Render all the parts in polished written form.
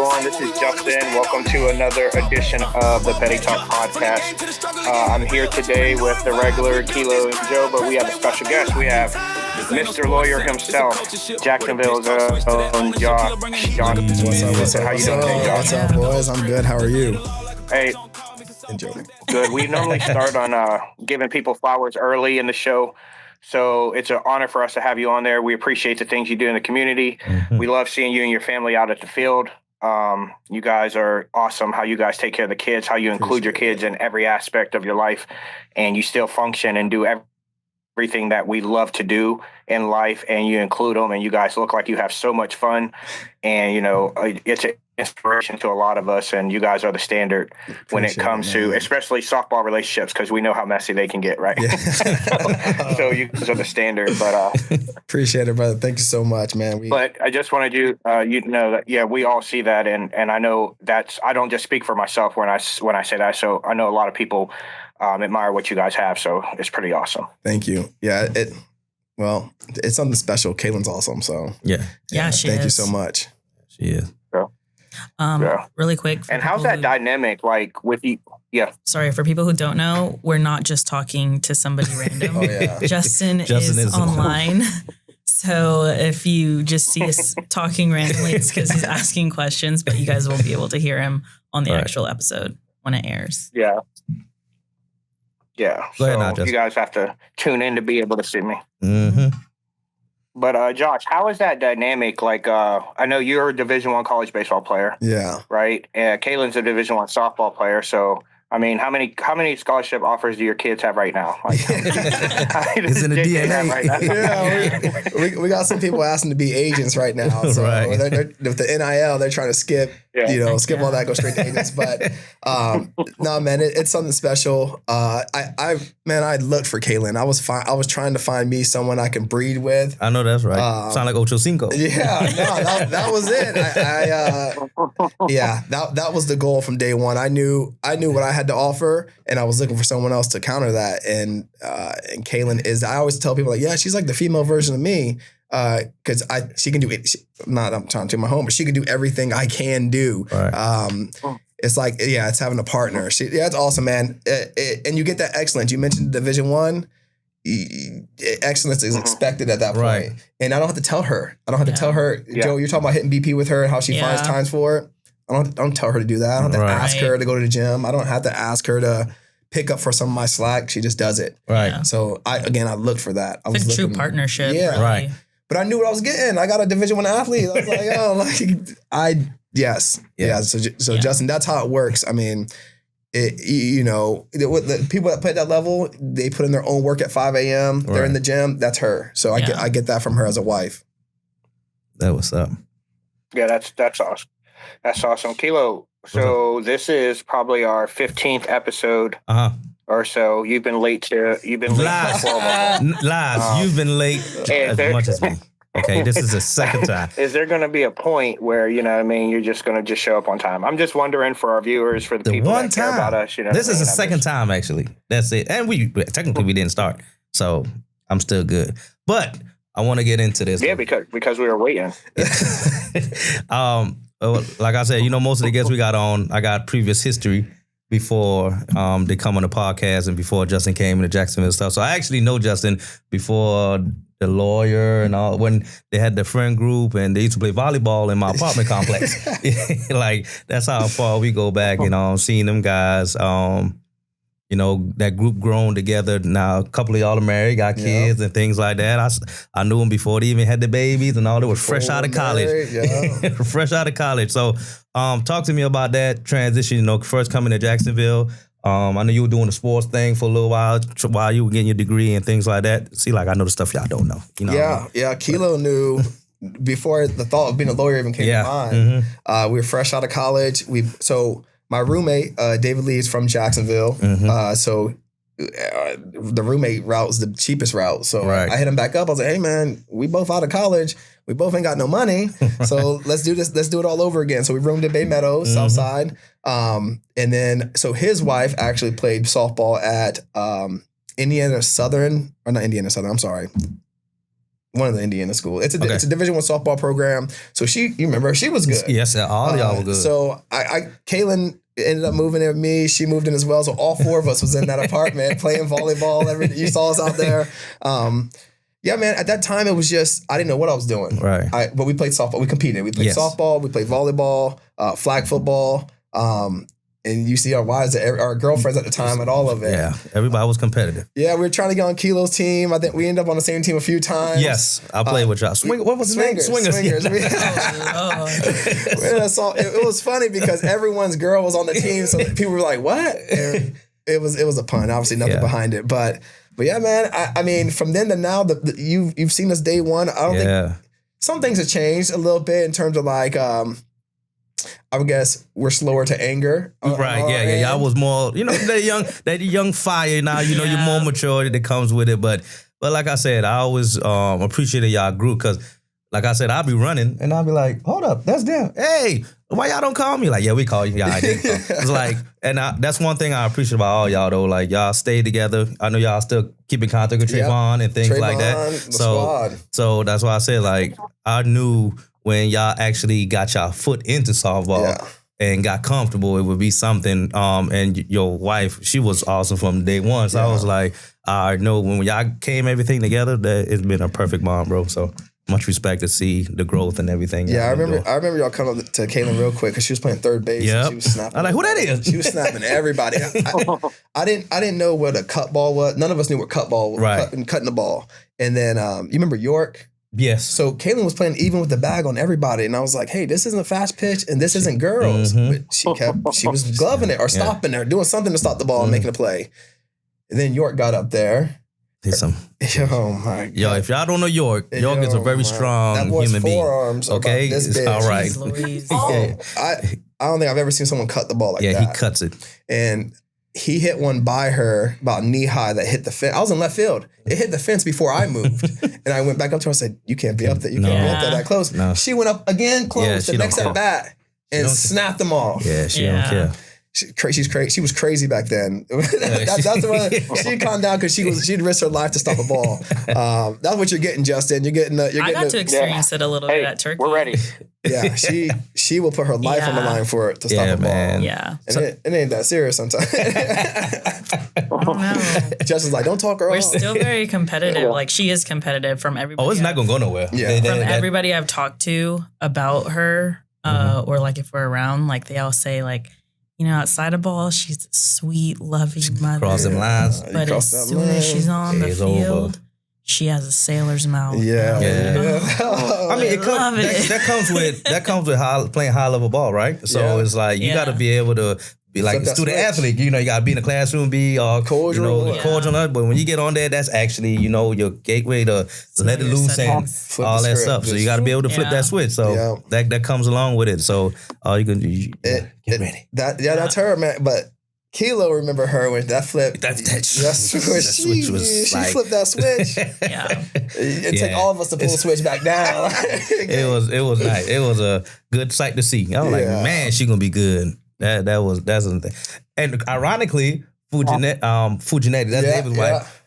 everyone? This is Justin. Welcome to another edition of the Petty Talk Podcast. I'm here today with the regular Kelo and Joe, but we have a special guest. We have Mr. Lawyer himself, Jacksonville's own Josh. John, What's up? How you doing today, Josh? What's up, boys? I'm good. How are you? Hey, Enjoy. good. We normally start on giving people flowers early in the show. So it's an honor for us to have you on there. We appreciate the things you do in the community. Mm-hmm. We love seeing you and your family out at the field. You guys are awesome, how you guys take care of the kids, how you include your kids in every aspect of your life, and you still function and do everything that we love to do in life, and you include them, and you guys look like you have so much fun. And, you know, it's an inspiration to a lot of us, and you guys are the standard when it comes to especially softball relationships, because we know how messy they can get, right? Yeah. so you guys are the standard. But appreciate it, brother. Thank you so much, man. But I just wanted you know that, yeah, we all see that, and I know that's, I don't just speak for myself when I say that. So I know a lot of people admire what you guys have, so it's pretty awesome. Thank you. Yeah, it's something special. Caitlin's awesome, so yeah, she thank is. you so much. She is. Really quick. And how's that dynamic like with you? Yeah. Sorry, for people who don't know, we're not just talking to somebody random. Oh, yeah. Justin is online. So if you just see us talking randomly, it's because he's asking questions, but you guys will be able to hear him on the actual episode when it airs. Yeah. Yeah. Go ahead, so you guys have to tune in to be able to see me. Mm-hmm. But Josh, how is that dynamic? Like, I know you're a Division I college baseball player. Yeah. Right. Caitlin's a Division I softball player. So, I mean, how many scholarship offers do your kids have right now? Like, it's in the DNA. Right now? Yeah, we got some people asking to be agents right now. So right. they're, with the NIL, they're trying to skip, skip all that, go straight to agents. But no, man, it's something special. I looked for Caitlin. I was trying to find me someone I can breed with. I know that's right. Sound like Ocho Cinco. Yeah, no, that was it. That was the goal from day one. I knew what I had to offer, and I was looking for someone else to counter that. And Caitlin is. I always tell people like, yeah, she's like the female version of me. Because she can do it. I'm trying to my home, but she can do everything I can do. Right. It's like, it's having a partner. It's awesome, man. And you get that excellence. You mentioned Division I. Excellence is expected at that point. Right. And I don't have to tell her. Joe, you're talking about hitting BP with her and how she finds times for it. I don't tell her to do that. I don't have to ask her to go to the gym. I don't have to ask her to pick up for some of my slack. She just does it. Right. Yeah. So I looked for that. It's a true partnership. Yeah. Really. Right. But I knew what I was getting. I got a Division I athlete. I was like, yes. So Justin, that's how it works. I mean, the people that play at that level, they put in their own work at 5 a.m. They're in the gym. That's her. So I get that from her as a wife. That was up. Yeah, that's awesome. That's awesome. Kelo, so this is probably our 15th episode. Or so. You've been late Lies. for 12 of them. Lies. You've been late as much as me. Okay, this is the second time. Is there going to be a point where, you know what I mean, you're just going to just show up on time? I'm just wondering for our viewers, for the people that care about us. This is the second time, actually. That's it. And we didn't start. So I'm still good. But I want to get into this. Yeah, because we were waiting. Like I said, most of the guests we got on, I got previous history before they come on the podcast and before Justin came into Jacksonville and stuff. So I actually know Justin before the lawyer and all, when they had the friend group and they used to play volleyball in my apartment complex. Like, that's how far we go back, seeing them guys. That group grown together. Now, a couple of y'all are married, got kids and things like that. I knew them before they even had the babies and all. They were fresh out of college. Fresh out of college. So talk to me about that transition, first coming to Jacksonville. I know you were doing the sports thing for a little while you were getting your degree and things like that. See, like, I know the stuff y'all don't know. Kelo knew before the thought of being a lawyer even came to mind. Mm-hmm. We were fresh out of college. My roommate, David Lee, is from Jacksonville. Mm-hmm. The roommate route was the cheapest route. So I hit him back up. I was like, hey, man, we both out of college. We both ain't got no money. So let's do this. Let's do it all over again. So we roomed in Bay Meadows, South Side. And then, so his wife actually played softball at Indiana Southern, or not Indiana Southern, I'm sorry. one of the Indiana schools. It's a Division I softball program. So you remember, she was good. Yes, all of y'all were good. So Kaylin ended up moving in with me. She moved in as well. So all 4 of us was in that apartment playing volleyball. Everything. You saw us out there. Yeah, man. At that time, it was just I didn't know what I was doing. Right. But we played softball. We competed. We played softball. We played volleyball, flag football. And you see our wives, our girlfriends at the time, and all of it. Yeah, everybody was competitive. Yeah, we were trying to get on Kelo's team. I think we ended up on the same team a few times. Yes, I played with y'all. What was the name? Swingers. It was funny because everyone's girl was on the team, so people were like, "What?" And it was a pun. Obviously, nothing behind it, but yeah, man. I mean, from then to now, you've seen us day one. I don't think some things have changed a little bit in terms of like. I would guess we're slower to anger. Right, yeah. Y'all was more, that young fire now, you're more maturity that comes with it. But like I said, I always appreciated y'all group because, like I said, I'll be running and I'll be like, hold up, that's them. Hey, why y'all don't call me? Like, yeah, we call you. Yeah, I did. It's like, and that's one thing I appreciate about all y'all though. Like, y'all stay together. I know y'all still keep in contact with Trayvon and things like that. So that's why I said, like, I knew when y'all actually got y'all foot into softball and got comfortable, it would be something. And your wife, she was awesome from day one. So I was like, I know when y'all came everything together, that it's been a perfect bond, bro. So much respect to see the growth and everything. Yeah, I remember y'all coming up to Kaylin real quick because she was playing third base. Yeah, she was snapping. I'm like, who that is? She was snapping everybody. I didn't know what a cut ball was. None of us knew what cut ball was. Right. Cutting the ball. And then you remember York? Yes. So Kaylin was playing even with the bag on everybody, and I was like, "Hey, this isn't a fast pitch, and this isn't girls." But she was gloving it or stopping it, or doing something to stop the ball and making a play. And then York got up there. Oh my God! Yo, if y'all don't know York is a very strong human being. Forearms, okay, this big. All right. I don't think I've ever seen someone cut the ball like that. Yeah, he cuts it. And he hit one by her about knee high that hit the fence. I was in left field. It hit the fence before I moved. And I went back up to her and said, you can't be up there. You can't be up there that close. No. She went up again close the next at bat and snapped them off. Yeah, she don't care. She's crazy. She was crazy back then. That's the one. She calmed down because she'd risk her life to stop a ball. That's what you're getting, Justin. You're getting. I got to experience it a little bit at Turkey. We're ready. Yeah, she will put her life on the line for it to stop a ball. Man. Yeah, and it ain't that serious sometimes. I don't know. Justin's like, don't talk her off. We're still very competitive. Like she is competitive from everybody. Oh, it's not gonna go nowhere. Yeah, from everybody I've talked to about her, or like if we're around, like they all say like. Outside of ball, she's a sweet, loving mother. Crossing lines. But as soon as she's on the field, she has a sailor's mouth. Yeah. I mean, that comes with playing high level ball, right? So it's like you got to be able to be like a student athlete. You got to be in the classroom, be cordial. But when you get on there, that's actually your gateway to let it loose and all that stuff. So you got to be able to flip that switch. So that comes along with it. So all you can do, get ready. That's her, man. But Kelo, remember her when that flip. That switch was she flipped that switch. It took all of us to pull the switch back down. It was nice. It was a good sight to see. I was like, man, she gonna be good. That's the thing. And ironically, Fujinetti, that's David's wife.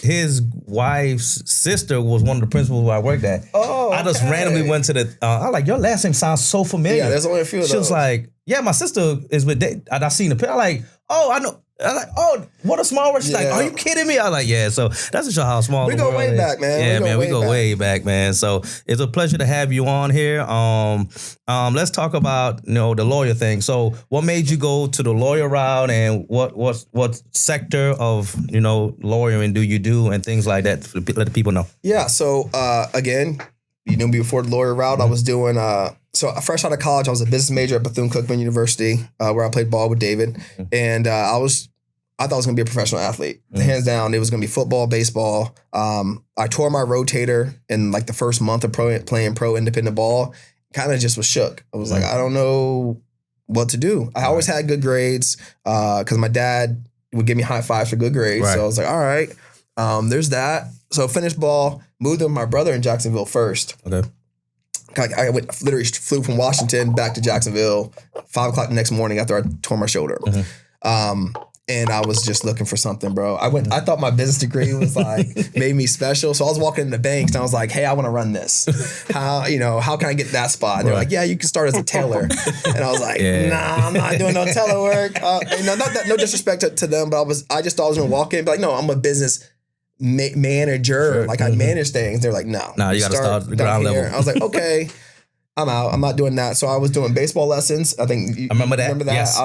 His wife's sister was one of the principals where I worked at. I just randomly went to the. I was like, your last name sounds so familiar. Yeah, there's only a few of those. She was like, yeah, my sister is with Dave. I seen the picture. I'm like, I know. I'm like, what a small world. She's like, are you kidding me? I was like, yeah. So that's just how small we the world go way is. back, man. Yeah, man, we go way back, man. So it's a pleasure to have you on here. Let's talk about the lawyer thing. So what made you go to the lawyer route, and what sector of lawyering do you do, and things like that to let the people know? Yeah. So again, before the lawyer route, I was doing. So fresh out of college, I was a business major at Bethune-Cookman University, where I played ball with David, and I thought I was going to be a professional athlete. Hands down, it was going to be football, baseball. I tore my rotator in like the first month of playing pro independent ball. Kind of just was shook. I was like, I don't know what to do. I always had good grades because my dad would give me high fives for good grades. Right. So I was like, all right, there's that. So finished ball, moved with my brother in Jacksonville first. Okay. I literally flew from Washington back to Jacksonville 5 o'clock the next morning after I tore my shoulder. And I was just looking for something, bro. I thought my business degree was like made me special. So I was walking in the banks and I was like, hey, I want to run this. How can I get that spot? And they're like, yeah, you can start as a teller. And I was like, nah, I'm not doing no teller work. No disrespect to them, but I just thought I was gonna walk in and be like, no, I'm a business manager. Sure. Like I manage things. They're like, no, you gotta start the ground level. I was like, okay. I'm out. I'm not doing that. So I was doing baseball lessons. I think I remember that.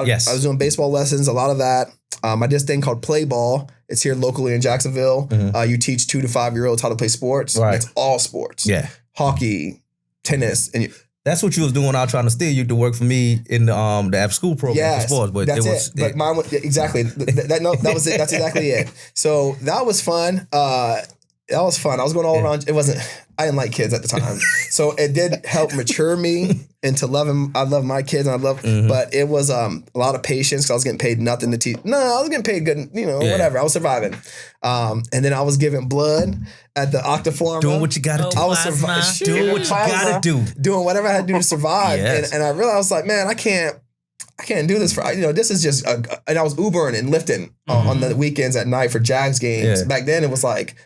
Yes. I was doing baseball lessons, a lot of that. I did this thing called Play Ball. It's here locally in Jacksonville. You teach 2 to 5 year olds how to play sports. Right. It's all sports. Yeah. Hockey, tennis, and that's what you was doing. I was trying to steer you to work for me in the after school program for sports. But that's it. But mine was exactly that was it. That's exactly it. So that was fun. I was going all around. It wasn't. I didn't like kids at the time, so it did help mature me into loving. I love my kids, and but it was a lot of patience because I was getting paid nothing to teach. No, I was getting paid good. Whatever. I was surviving, and then I was giving blood at the Octaform. Doing what you got to do. I was doing what you got to do. Doing whatever I had to do to survive, and I realized I was like, man, I can't do this for, this is just, and I was Ubering and lifting on the weekends at night for Jags games. Back then it was like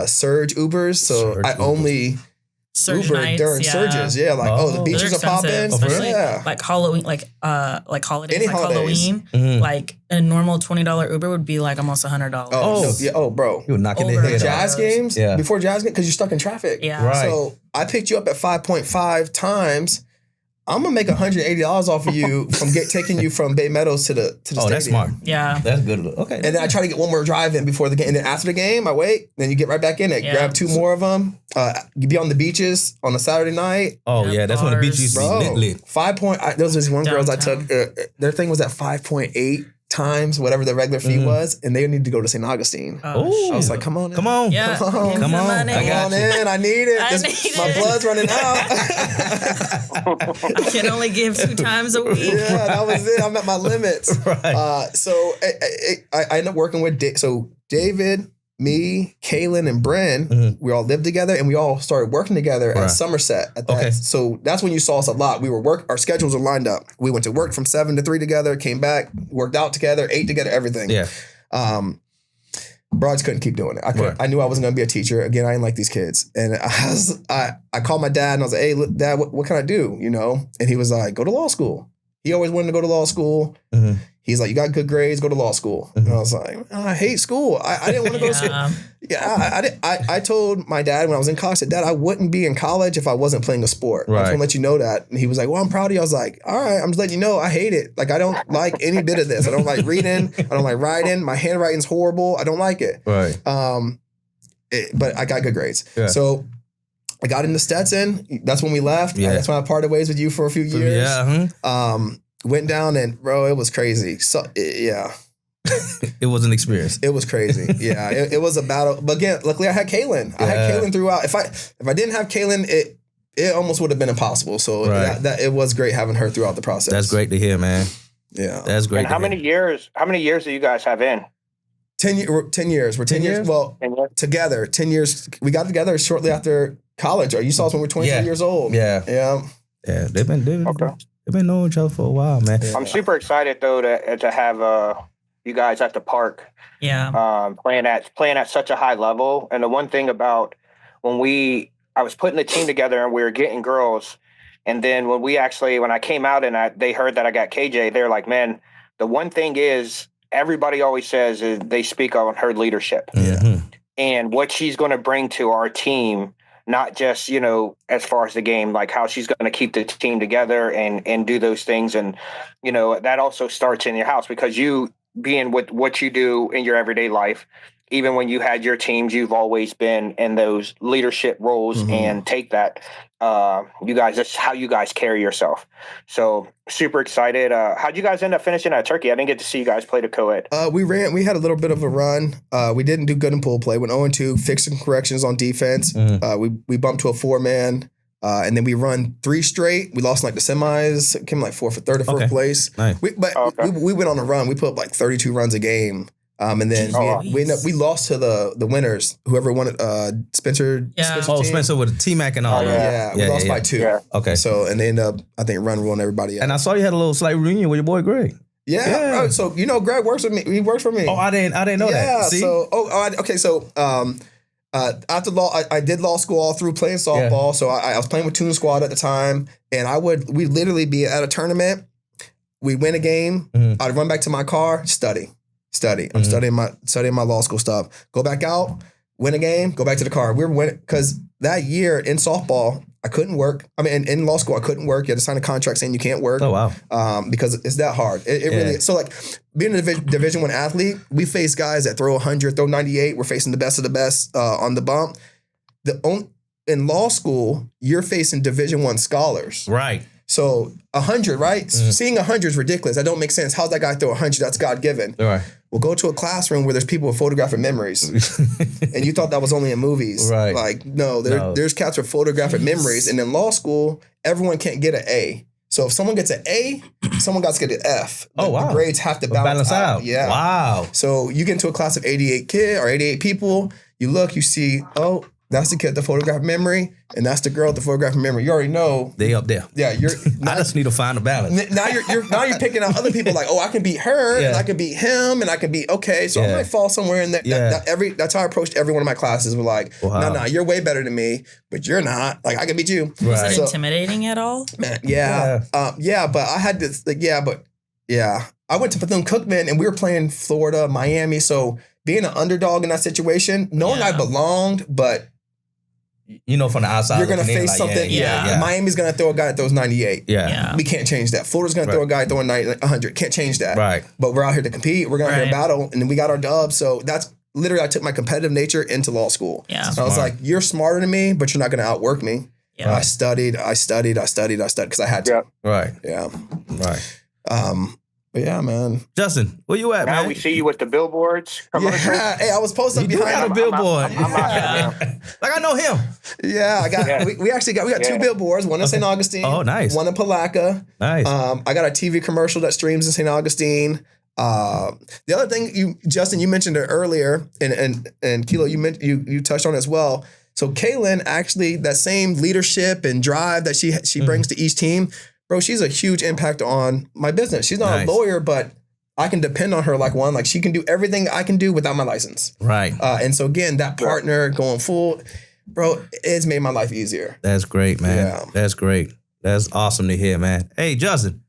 surge Ubers. So I only Surge Ubered nights, during surges. Yeah. Like, the beaches are popping. Especially Yeah. like Halloween, like holidays, Any like holidays. Halloween, like a normal $20 Uber would be like almost $100. Bro. You were knocking the Over head Jazz off. games, before Jazz games, because you're stuck in traffic. Yeah. Right. So I picked you up at 5.5 times. I'm gonna make $180 off of you from taking you from Bay Meadows to the stadium. That's smart. Yeah. That's good. Okay. And then I try to get one more drive in before the game. And then after the game, I wait. Then you get right back in it. Yeah. Grab 2 more of them. You be on the beaches on a Saturday night. Oh, Yeah, that's when the beach bars. used to be lit. 5 point. Those was one girls I Downtown. took. Their thing was at 5.8 times whatever the regular fee was, and they need to go to St. Augustine. Oh, I was like, come on in. Come on. yeah. Come on. Give Come me on. money. I Come got on you. in. I need it. I need My it. blood's running out. I can only give 2 times a week. Yeah, that was it. I'm at my limits. Right. So I ended up working with David, me, Kaylin, and Bren. We all lived together, and we all started working together at Somerset. So that's when you saw us a lot. Our schedules were lined up. We went to work from 7 to 3 together, came back, worked out together, ate together, everything. Yeah. Bro, I just couldn't keep doing it. I knew I wasn't gonna be a teacher. Again, I didn't like these kids. And I called my dad and I was like, hey, look, Dad, what can I do? And he was like, go to law school. He always wanted to go to law school. He's like, you got good grades, go to law school. And I was like, I hate school. I didn't want to go to school. Yeah, I told my dad when I was in college, I said, Dad, I wouldn't be in college if I wasn't playing a sport. I just want to let you know that. And he was like, well, I'm proud of you. I was like, all right, I'm just letting you know I hate it. Like, I don't like any bit of this. I don't like reading. I don't like writing. My handwriting's horrible. I don't like it. Right. But I got good grades. Yeah. So I got into Stetson. That's when we left. Yeah. That's when I parted ways with you for a few years. Yeah. Went down and, bro, it was crazy. So, yeah. It was an experience. It was crazy. Yeah, it was a battle. But again, luckily I had Kaylin. I had Kaylin throughout. If I didn't have Kaylin, it almost would have been impossible. So that it was great having her throughout the process. That's great to hear, man. Yeah. That's great. And how many years do you guys have in? 10 years. We're 10 years. Well, 10 years? Together. 10 years. We got together shortly after college. Or you saw us when we were 23 years old. Yeah. Yeah. They've been knowing each other for a while, man. Yeah. I'm super excited though to have you guys at the park. Yeah. Playing at such a high level. And the one thing about when I was putting the team together and we were getting girls, and then when I came out and they heard that I got KJ, they're like, man, the one thing is everybody always says is they speak on her leadership and what she's going to bring to our team. Not just, as far as the game, like how she's going to keep the team together and do those things. And, that also starts in your house because you being with what you do in your everyday life, even when you had your teams, you've always been in those leadership roles and take that. That's how you guys carry yourself. So super excited. How'd you guys end up finishing at Turkey? I didn't get to see you guys play the co-ed. We had a little bit of a run. We didn't do good in pool play. Went 0-2, fixed some corrections on defense. We bumped to a 4-man. And then we run 3 straight. We lost in the semis, came third or fourth place. Nice. We went on a run. We put up 32 runs a game. And then we lost to the winners, whoever won it, Spencer. Yeah. Spencer with T-Mac and all that. We lost by 2. Yeah. Okay. So, and they ended up, I think, run ruling everybody out. And I saw you had a little slight reunion with your boy Greg. Yeah. So Greg works with me. He works for me. Oh, I didn't know that. See? So okay. So after law, I did law school all through playing softball. So I was playing with Toon Squad at the time, and we'd literally be at a tournament. We win a game. I'd run back to my car, study. I'm studying my law school stuff. Go back out, win a game, go back to the car. We were winning because that year in softball, I couldn't work. I mean, in law school, I couldn't work. You had to sign a contract saying you can't work. Oh, wow. Because it's that hard. It really, so like being a Division I athlete, we face guys that throw 100, throw 98. We're facing the best of the best on the bump. In law school, you're facing Division I scholars. Right. So 100, right? Seeing 100 is ridiculous. That don't make sense. How's that guy throw 100? That's God given. All right. We'll go to a classroom where there's people with photographic memories. And you thought that was only in movies. Right. Like, no, there's cats with photographic memories. And in law school, everyone can't get an A. So if someone gets an A, someone got to get an F. Wow. The grades have to balance out. Yeah. Wow. So you get into a class of 88 people, you look, you see, that's the kid with the photographic memory, and that's the girl with the photographic memory. You already know. They up there. Yeah, I just need to find a balance. Now you're picking out other people like, I can beat her, and I can beat him, and I can beat so I might fall somewhere in that. That's how I approached every one of my classes. We're like, no, you're way better than me, but you're not. Like I can beat you. Was it intimidating at all? Man, but I had to I went to Bethune-Cookman, and we were playing Florida, Miami. So being an underdog in that situation, knowing I belonged, but from the outside, you're going to face something. Miami's going to throw a guy that throws 98. Yeah. We can't change that. Florida's going to throw a guy throwing 100. Can't change that. Right. But we're out here to compete. We're going out here to battle, and then we got our dub. So that's literally, I took my competitive nature into law school. Yeah. I was like, you're smarter than me, but you're not going to outwork me. Yeah. I studied because I had to. Right. Yeah. Right. But yeah, man. Justin, where you at, man? Now we see you with the billboards. Yeah. Hey, I was posted behind a billboard. Like I know him. Yeah, I got. We got two billboards. One in St. Augustine. Oh, nice. One in Palatka. Nice. I got a TV commercial that streams in St. Augustine. The other thing, Justin, you mentioned it earlier, and Kelo, you touched on it as well. So Kaylin, actually, that same leadership and drive that she brings to each team. Bro, she's a huge impact on my business. She's not a lawyer, but I can depend on her like she can do everything I can do without my license. Right. And so again, that partner going full, bro, it's made my life easier. That's great, man. Yeah. That's great. That's awesome to hear, man. Hey, Justin,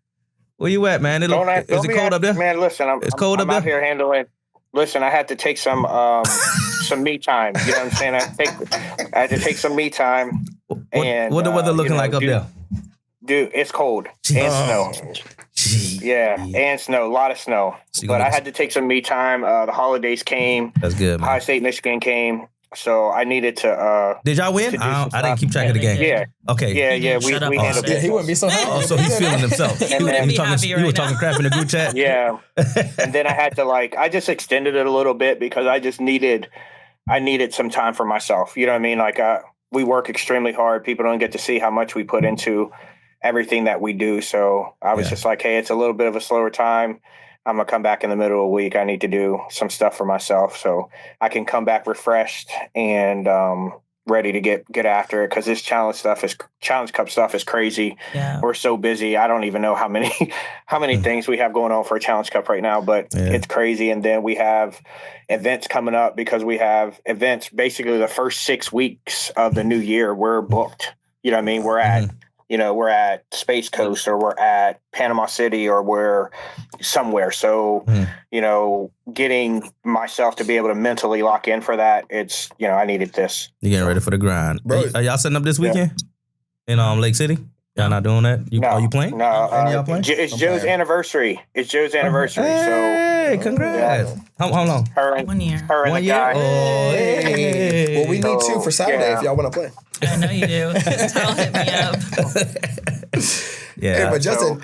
where you at, man? Is it cold up there? Man, listen, I'm out here handling. Listen, I had to take some me time. You know what I'm saying? I had to take some me time. What the weather looking like up there? Dude, it's cold and snow. Yeah, and snow, a lot of snow. But I had to take some me time. The holidays came. That's good, man. Ohio State, Michigan came. So I needed to. Did y'all win? I didn't keep track of the game. Yeah. Okay. Yeah. We handled it. He wouldn't be so happy. Oh, so he's feeling himself. He wouldn't be happy right now. You were talking crap in the group chat? Yeah. And then I had to I just extended it a little bit because I needed some time for myself. You know what I mean? Like we work extremely hard. People don't get to see how much we put into everything that we do. So I was just like, hey, it's a little bit of a slower time. I'm going to come back in the middle of the week. I need to do some stuff for myself so I can come back refreshed and ready to get after it. Cause this Challenge Cup stuff is crazy. Yeah. We're so busy. I don't even know how many things we have going on for a Challenge Cup right now, but it's crazy. And then we have events coming up because we have events basically the first 6 weeks of the new year. We're booked. You know what I mean? We're at Space Coast or we're at Panama City or we're somewhere. So, getting myself to be able to mentally lock in for that, it's, I needed this. You getting ready for the grind. Bro, are y'all setting up this weekend in Lake City? Y'all not doing that? Are you playing? No. Y'all playing? It's Joe's anniversary. Hey, congrats. Yeah. How long? 1 year. Her and the guy. Oh, hey. Well, we need two for Saturday if y'all want to play. I know you do. Tell hit me up. Yeah. Hey, but Justin,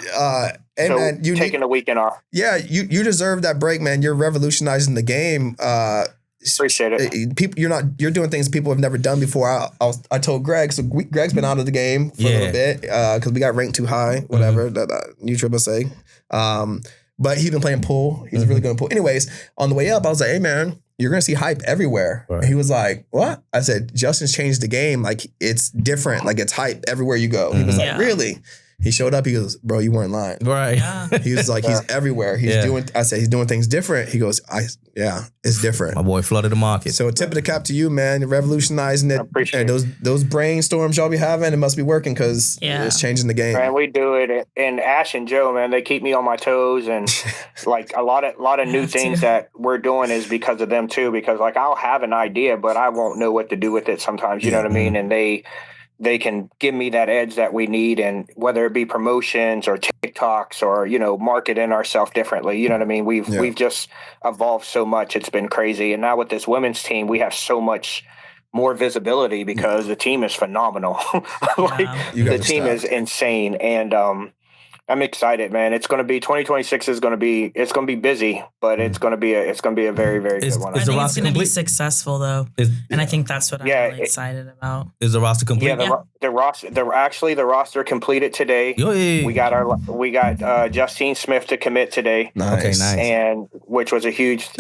man, you taking the weekend off. Yeah, you deserve that break, man. You're revolutionizing the game. Appreciate it. You're doing things people have never done before. I told Greg, so Greg's been out of the game for a little bit because we got ranked too high, whatever that you triple say. But he's been playing pool. He's really good at pool. Anyways, on the way up, I was like, hey man, you're gonna see hype everywhere. Right. And he was like, what? I said, Justin's changed the game. Like it's different. Like it's hype everywhere you go. He was like, really? He showed up. He goes, bro, you weren't lying. Right. Yeah. He was like, he's everywhere. He's doing. I said he's doing things different. He goes, it's different. My boy flooded the market. So tip of the cap to you, man. You're revolutionizing it. And those brainstorms y'all be having, it must be working because it's changing the game. Man, we do it. And Ash and Joe, man, they keep me on my toes. And like a lot of new things that we're doing is because of them too. Because like I'll have an idea, but I won't know what to do with it sometimes. You know what I mean? And they can give me that edge that we need, and whether it be promotions or TikToks or, marketing ourselves differently. You know what I mean? We've just evolved so much. It's been crazy. And now with this women's team, we have so much more visibility because the team is phenomenal. The team is insane. And I'm excited, man. It's going to be 2026 is going to be busy, but it's going to be a very, very good one. I think it's going to be successful though. And I think that's what I'm really excited about. Is the roster complete? Yeah, the roster completed today. We got Justine Smith to commit today. Nice. Okay, nice. And which was a huge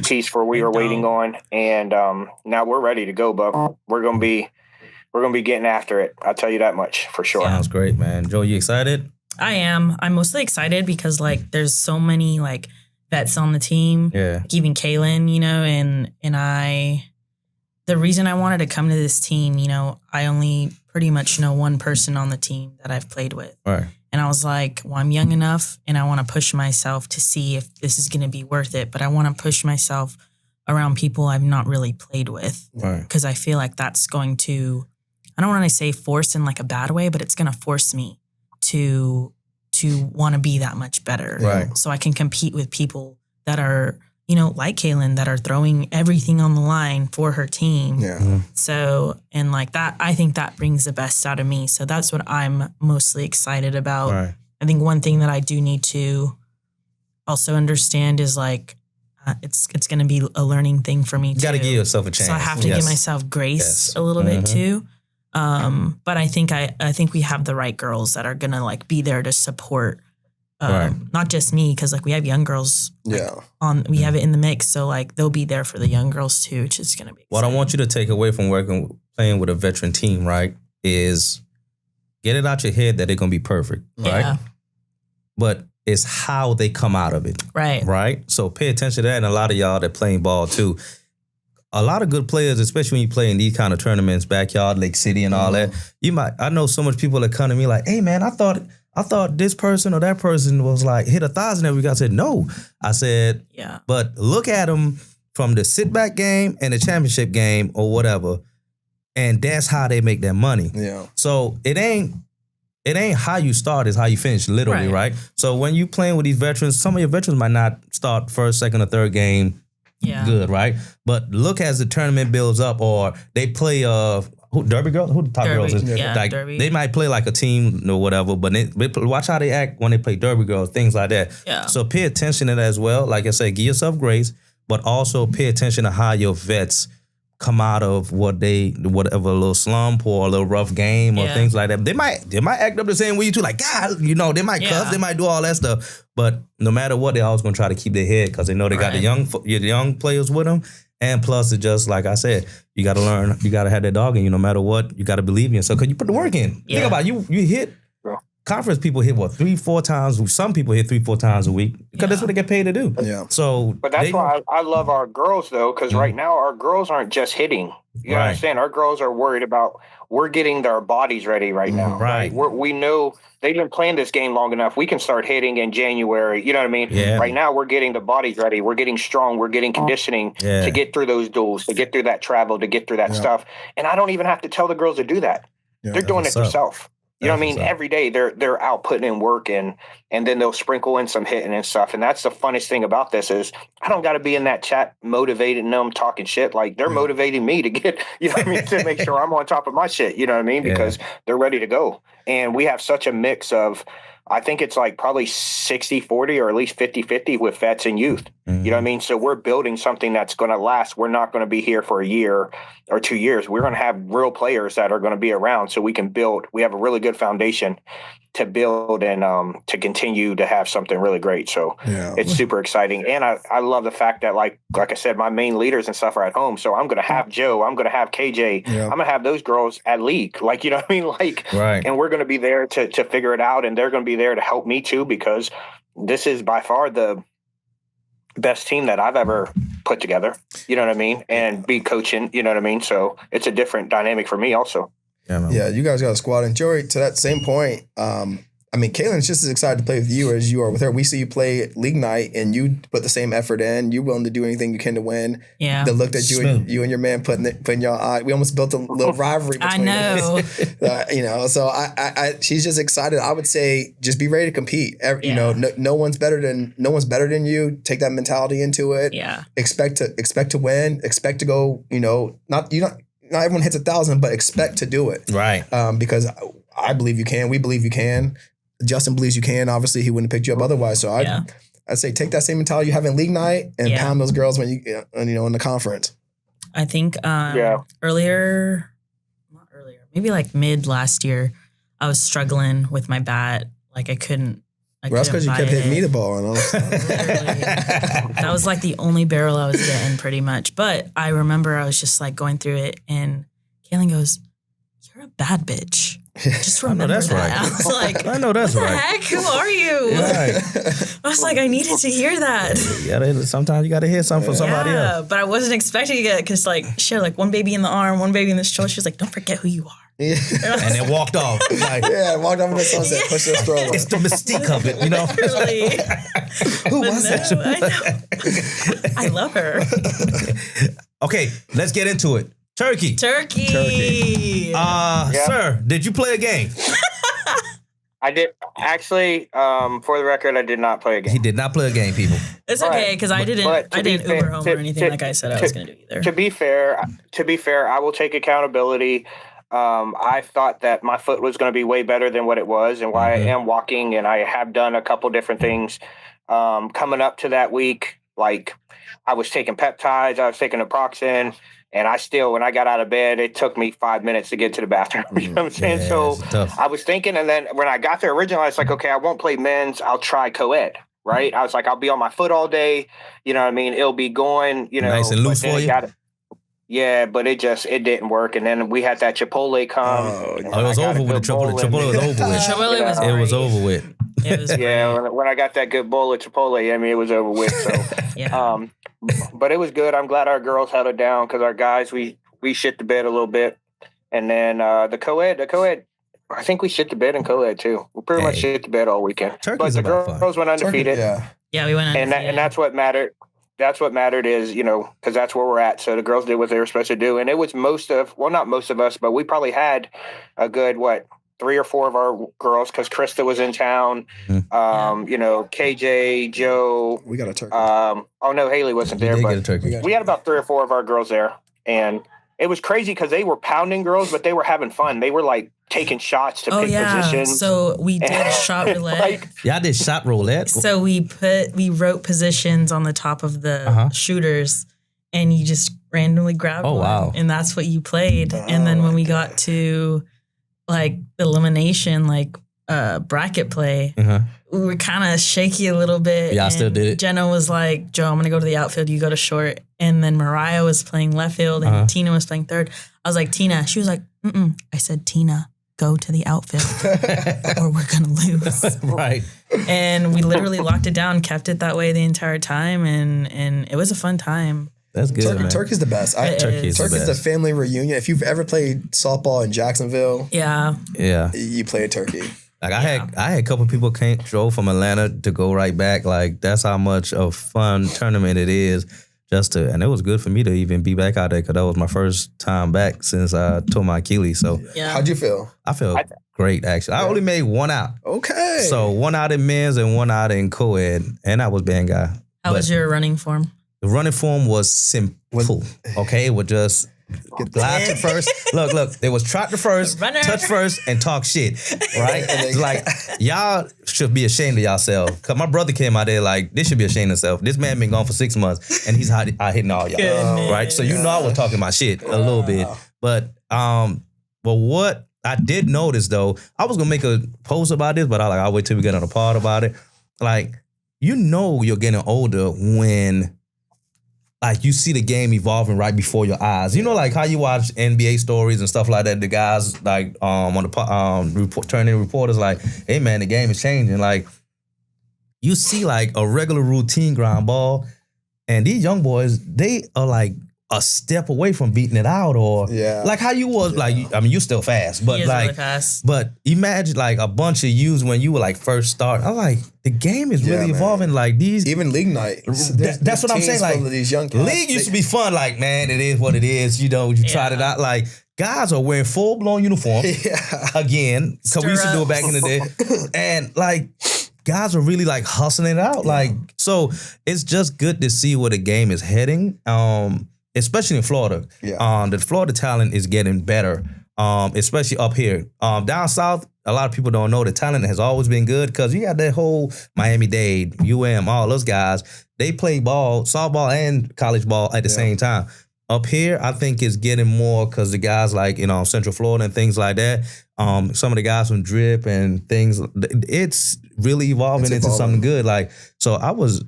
piece for we were waiting on. And now we're ready to go, but we're going to be getting after it. I'll tell you that much for sure. Sounds great, man. Joe, you excited? I am. I'm mostly excited because like there's so many like vets on the team. Yeah. Like, even Kaylin, and the reason I wanted to come to this team, I only pretty much know one person on the team that I've played with. Right. And I was like, well, I'm young enough and I want to push myself to see if this is going to be worth it. But I want to push myself around people I've not really played with. Right. Because I feel like that's going to, I don't want to say force in like a bad way, but it's going to force me to want to be that much better. Right. So I can compete with people that are, like Kaylin, that are throwing everything on the line for her team. Yeah. Mm-hmm. So, and like that, I think that brings the best out of me. So that's what I'm mostly excited about. Right. I think one thing that I do need to also understand is like, it's going to be a learning thing for me too. You got to give yourself a chance. So I have to give myself grace a little bit too. But I think we have the right girls that are gonna like be there to support, not just me, because like we have young girls. We have it in the mix, so like they'll be there for the young girls too, which is gonna be exciting. What I want you to take away from playing with a veteran team, right, is get it out your head that they're gonna be perfect, right? But it's how they come out of it, right. So pay attention to that, and a lot of y'all that playing ball too. A lot of good players, especially when you play in these kind of tournaments, backyard, Lake City and all that, I know so much people that come to me like, hey man, I thought this person or that person was like hit 1,000 every week. I said, no. I said, but look at them from the sit back game and the championship game or whatever. And that's how they make their money. Yeah. So it ain't how you start, it's how you finish, literally, right? So when you playing with these veterans, some of your veterans might not start first, second, or third game good, right? But look as the tournament builds up, or they play Derby girls. Who the top girls is? Like Derby. They might play like a team or whatever, but watch how they act when they play Derby girls, things like that. Yeah. So pay attention to that as well. Like I said, give yourself grace, but also pay attention to how your vets come out of whatever little slump or a little rough game or things like that. They might act up the same way you too, like God, they might cuss, they might do all that stuff. But no matter what, they're always gonna try to keep their head because they know they got the young players with them. And plus, it's just like I said, you got to learn, you got to have that dog in you. No matter what, you got to believe in yourself because you put the work in. Think about it, you hit. Conference people hit 3-4 times. Some people hit 3-4 times a week because that's what they get paid to do. Yeah. So, but that's why I love our girls though, because right now our girls aren't just hitting. You understand? Our girls are worried about we're getting their bodies ready right now. Right. We know they've been playing this game long enough. We can start hitting in January. You know what I mean? Yeah. Right now we're getting the bodies ready. We're getting strong. We're getting conditioning to get through those duels, to get through that travel, to get through that stuff. And I don't even have to tell the girls to do that. Yeah, they're doing it themselves. You know what I mean? Every day they're out putting in work and then they'll sprinkle in some hitting and stuff. And that's the funnest thing about this is I don't got to be in that chat motivating them, talking shit. Like they're motivating me to get, to make sure I'm on top of my shit. You know what I mean? Because they're ready to go. And we have such a mix of, I think it's like probably 60-40 or at least 50-50 with vets and youth. You know what I mean? So we're building something that's going to last. We're not going to be here for a year or 2 years. We're going to have real players that are going to be around so we can build. We have a really good foundation. to build and to continue to have something really great. So it's super exciting. And I love the fact that like I said, my main leaders and stuff are at home. So I'm going to have Joe, I'm going to have KJ, I'm going to have those girls at league. Like, you know what I mean? Like, and we're going to be there to figure it out. And they're going to be there to help me too, because this is by far the best team that I've ever put together. You know what I mean? And be coaching, you know what I mean? So it's a different dynamic for me also. Yeah, you guys got a squad. And Joey, to that same point, I mean, Kaylin's just as excited to play with you as you are with her. We see you play league night, and you put the same effort in. You're willing to do anything you can to win. Yeah. The look that you and your man put in your eye, we almost built a little rivalry between us. You know, so she's just excited. I would say just be ready to compete. You know, no one's better than you. Take that mentality into it. Yeah. Expect to win. Expect to go. You know, not everyone hits 1,000, but expect to do it. Right. Because I believe you can. We believe you can. Justin believes you can. Obviously, he wouldn't have picked you up otherwise. So I'd say take that same mentality you have in league night and pound those girls when you know in the conference. I think maybe like mid last year, I was struggling with my bat. Like I couldn't. That's because you kept hitting me the ball. And that was like the only barrel I was getting pretty much. But I remember I was just like going through it, and Kaylin goes, "You're a bad bitch." Just remember that's that. right. I was like, I know that's what the right. heck? Who are you? Right. I was like, I needed to hear that. Sometimes you got to hear something from somebody else. But I wasn't expecting it because like she had like one baby in the arm, one baby in the shoulder. She was like, don't forget who you are. Yeah. And then walked off. Like, walked off in the sunset, pushed the stroller. It's the mystique of it, you know? Really? Who was that? I love her. Okay, let's get into it. Turkey. Sir, did you play a game? I did. Actually, for the record, I did not play a game. He did not play a game, people. It's okay, because I didn't Uber home or anything like I said I was going to do either. To be fair, I will take accountability. I thought that my foot was going to be way better than what it was, and why I am walking, and I have done a couple different things coming up to that week. Like I was taking peptides, I was taking naproxen, and I still, when I got out of bed, it took me 5 minutes to get to the bathroom. You know what I'm saying? Yeah, so I was thinking, and then when I got there originally, I was like, okay, I won't play men's. I'll try co-ed, right? I was like, I'll be on my foot all day. You know what I mean? It'll be going, you know. Nice and loose for you? Yeah, but it didn't work. And then we had that Chipotle come. It was over with. The Chipotle was over with. It was over with. It was when I got that good bowl of Chipotle, I mean, it was over with. So, but it was good. I'm glad our girls held it down because our guys, we shit the bed a little bit. And then the co-ed, I think we shit the bed in co-ed too. We pretty much shit the bed all weekend. Turkey's but the girls went undefeated. Yeah, we went undefeated. And that's what mattered. That's what mattered is, you know, because that's where we're at. So the girls did what they were supposed to do. And it was not most of us, but we probably had a good, 3 or 4 of our girls, because Krista was in town. You know, KJ, Joe. We got a turkey. Haley wasn't there, but we had about 3 or 4 of our girls there. And it was crazy because they were pounding girls, but they were having fun. They were like taking shots to pick positions. So we did shot roulette. Y'all did shot roulette. So we wrote positions on the top of the shooters, and you just randomly grabbed one. Wow. And that's what you played. And then when we got to like elimination, like bracket play, we were kind of shaky a little bit. Yeah, I still did it. Jenna was like, Joe, I'm going to go to the outfield. You go to short. And then Mariah was playing left field and Tina was playing third. I was like, Tina. She was like, mm-mm. I said, Tina, go to the outfield or we're going to lose. Right. And we literally locked it down, kept it that way the entire time. And it was a fun time. That's good, man. Turkey's the best. Turkey's the family reunion. If you've ever played softball in Jacksonville, you play a Turkey. Like I had a couple people drove from Atlanta to go right back. Like that's how much of fun tournament it is. And it was good for me to even be back out there because that was my first time back since I tore my Achilles. So how'd you feel? I felt great actually. I only made 1 out. Okay. So 1 out in men's and 1 out in co-ed, and I was band guy. How was your running form? The running form was simple. Okay, it was just glide to first. Look, it was trot to first, touch first, and talk shit. Right? It's like, y'all should be ashamed of yourself. Because my brother came out there like, this should be ashamed of himself. This man been gone for 6 months, and he's out hitting all y'all. Right? So you know I was talking my shit a little bit. But what I did notice though, I was gonna make a post about this, but I'll wait till we get on the pod about it. Like, you're getting older when like you see the game evolving right before your eyes. You know, like how you watch NBA stories and stuff like that. The guys like on the turning reporters like, hey man, the game is changing. Like, you see like a regular routine ground ball, and these young boys, they are like a step away from beating it out, or like how you was like. I mean, you still fast, but like, really fast. But imagine like a bunch of yous when you were like first start. I'm like, the game is really evolving. Like these, even league night. That's what I'm saying. Like these young cats, league used to be fun. Like, man, it is what it is. You know, you tried it out. Like, guys are wearing full blown uniforms again, because we used to do it back in the day, and like. Guys are really like hustling it out. Like, so it's just good to see where the game is heading. Especially in Florida. The Florida talent is getting better. Especially up here. Down south, a lot of people don't know the talent has always been good because you got that whole Miami-Dade, UM, all those guys. They play ball, softball and college ball at the same time. Up here, I think it's getting more because the guys like, Central Florida and things like that. Some of the guys from Drip and things, it's really evolving into something good. Like, so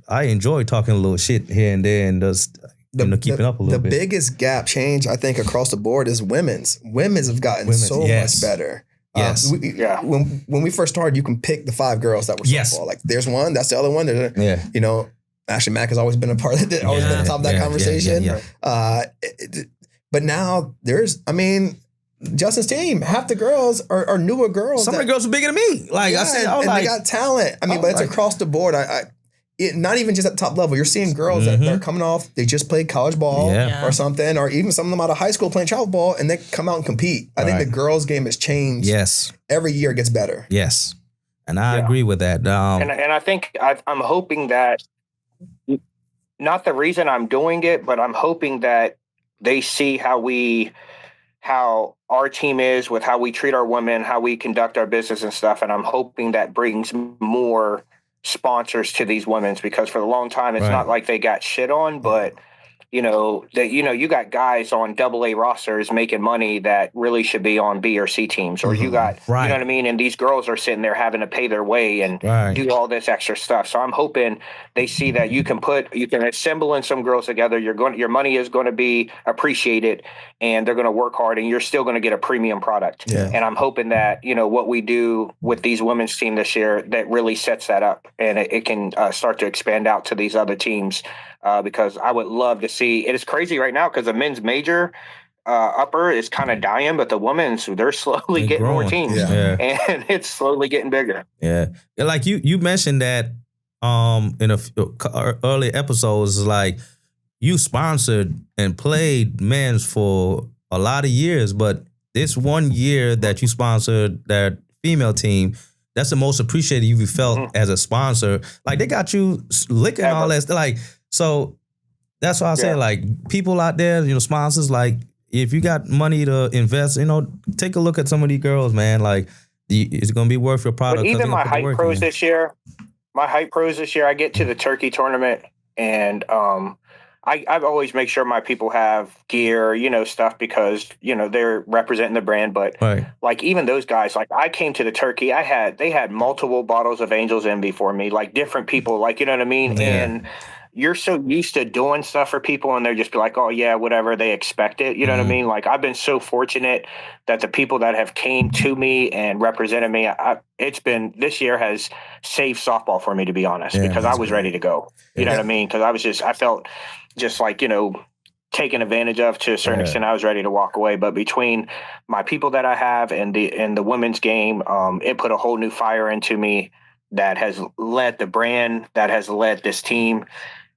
I enjoy talking a little shit here and there and just keeping up a little bit. The biggest gap change, I think, across the board is women's. Women's have gotten so much better. Yes. When we first started, you can pick the 5 girls that were softball. Like, there's one, that's the other one. There's Ashley Mack has always been a part of that, always been on top of that conversation. But now Justin's team, half the girls are newer girls. Some of the girls are bigger than me. Like I said, they got talent. But it's across the board. Not even just at the top level. You're seeing girls that are coming off, they just played college ball or something, or even some of them out of high school playing travel ball, and they come out and compete. I think the girls' game has changed. Yes. Every year it gets better. Yes. And I agree with that. And I think I'm hoping that, not the reason I'm doing it, but I'm hoping that they see how our team is with how we treat our women, how we conduct our business and stuff. And I'm hoping that brings more sponsors to these women's, because for a long time, it's not like they got shit on, but you got guys on AA rosters making money that really should be on B or C teams, or you got, you know what I mean? And these girls are sitting there having to pay their way and do all this extra stuff. So I'm hoping they see that you can assemble in some girls together. Your money is going to be appreciated, and they're going to work hard, and you're still going to get a premium product. Yeah. And I'm hoping that, what we do with these women's team this year, that really sets that up, and it can start to expand out to these other teams. Because I would love to see. It is crazy right now because the men's major upper is kind of dying, but the women's, they're slowly getting growing. More teams, and it's slowly getting bigger. Yeah, like you mentioned that in a early episodes, like you sponsored and played men's for a lot of years, but this one year that you sponsored that female team, that's the most appreciated you've felt as a sponsor. Like they got you licking all that, like. So that's why I say, like, people out there, sponsors, like, if you got money to invest, take a look at some of these girls, man. Like, it's going to be worth your product. But even my hype pros this year, I get to the turkey tournament, and I've always make sure my people have gear, stuff, because, they're representing the brand. But like, even those guys, like, I came to the turkey, they had multiple bottles of Angel's Envy for me, like different people, like, you know what I mean? Yeah. And you're so used to doing stuff for people, and they're just be like, oh yeah, whatever, they expect it. You know what I mean? Like, I've been so fortunate that the people that have came to me and represented me, this year has saved softball for me, to be honest, because I was ready to go. You know what I mean? Because I felt just like, taken advantage of to a certain extent. I was ready to walk away. But between my people that I have and the women's game, it put a whole new fire into me that has led the brand, that has led this team.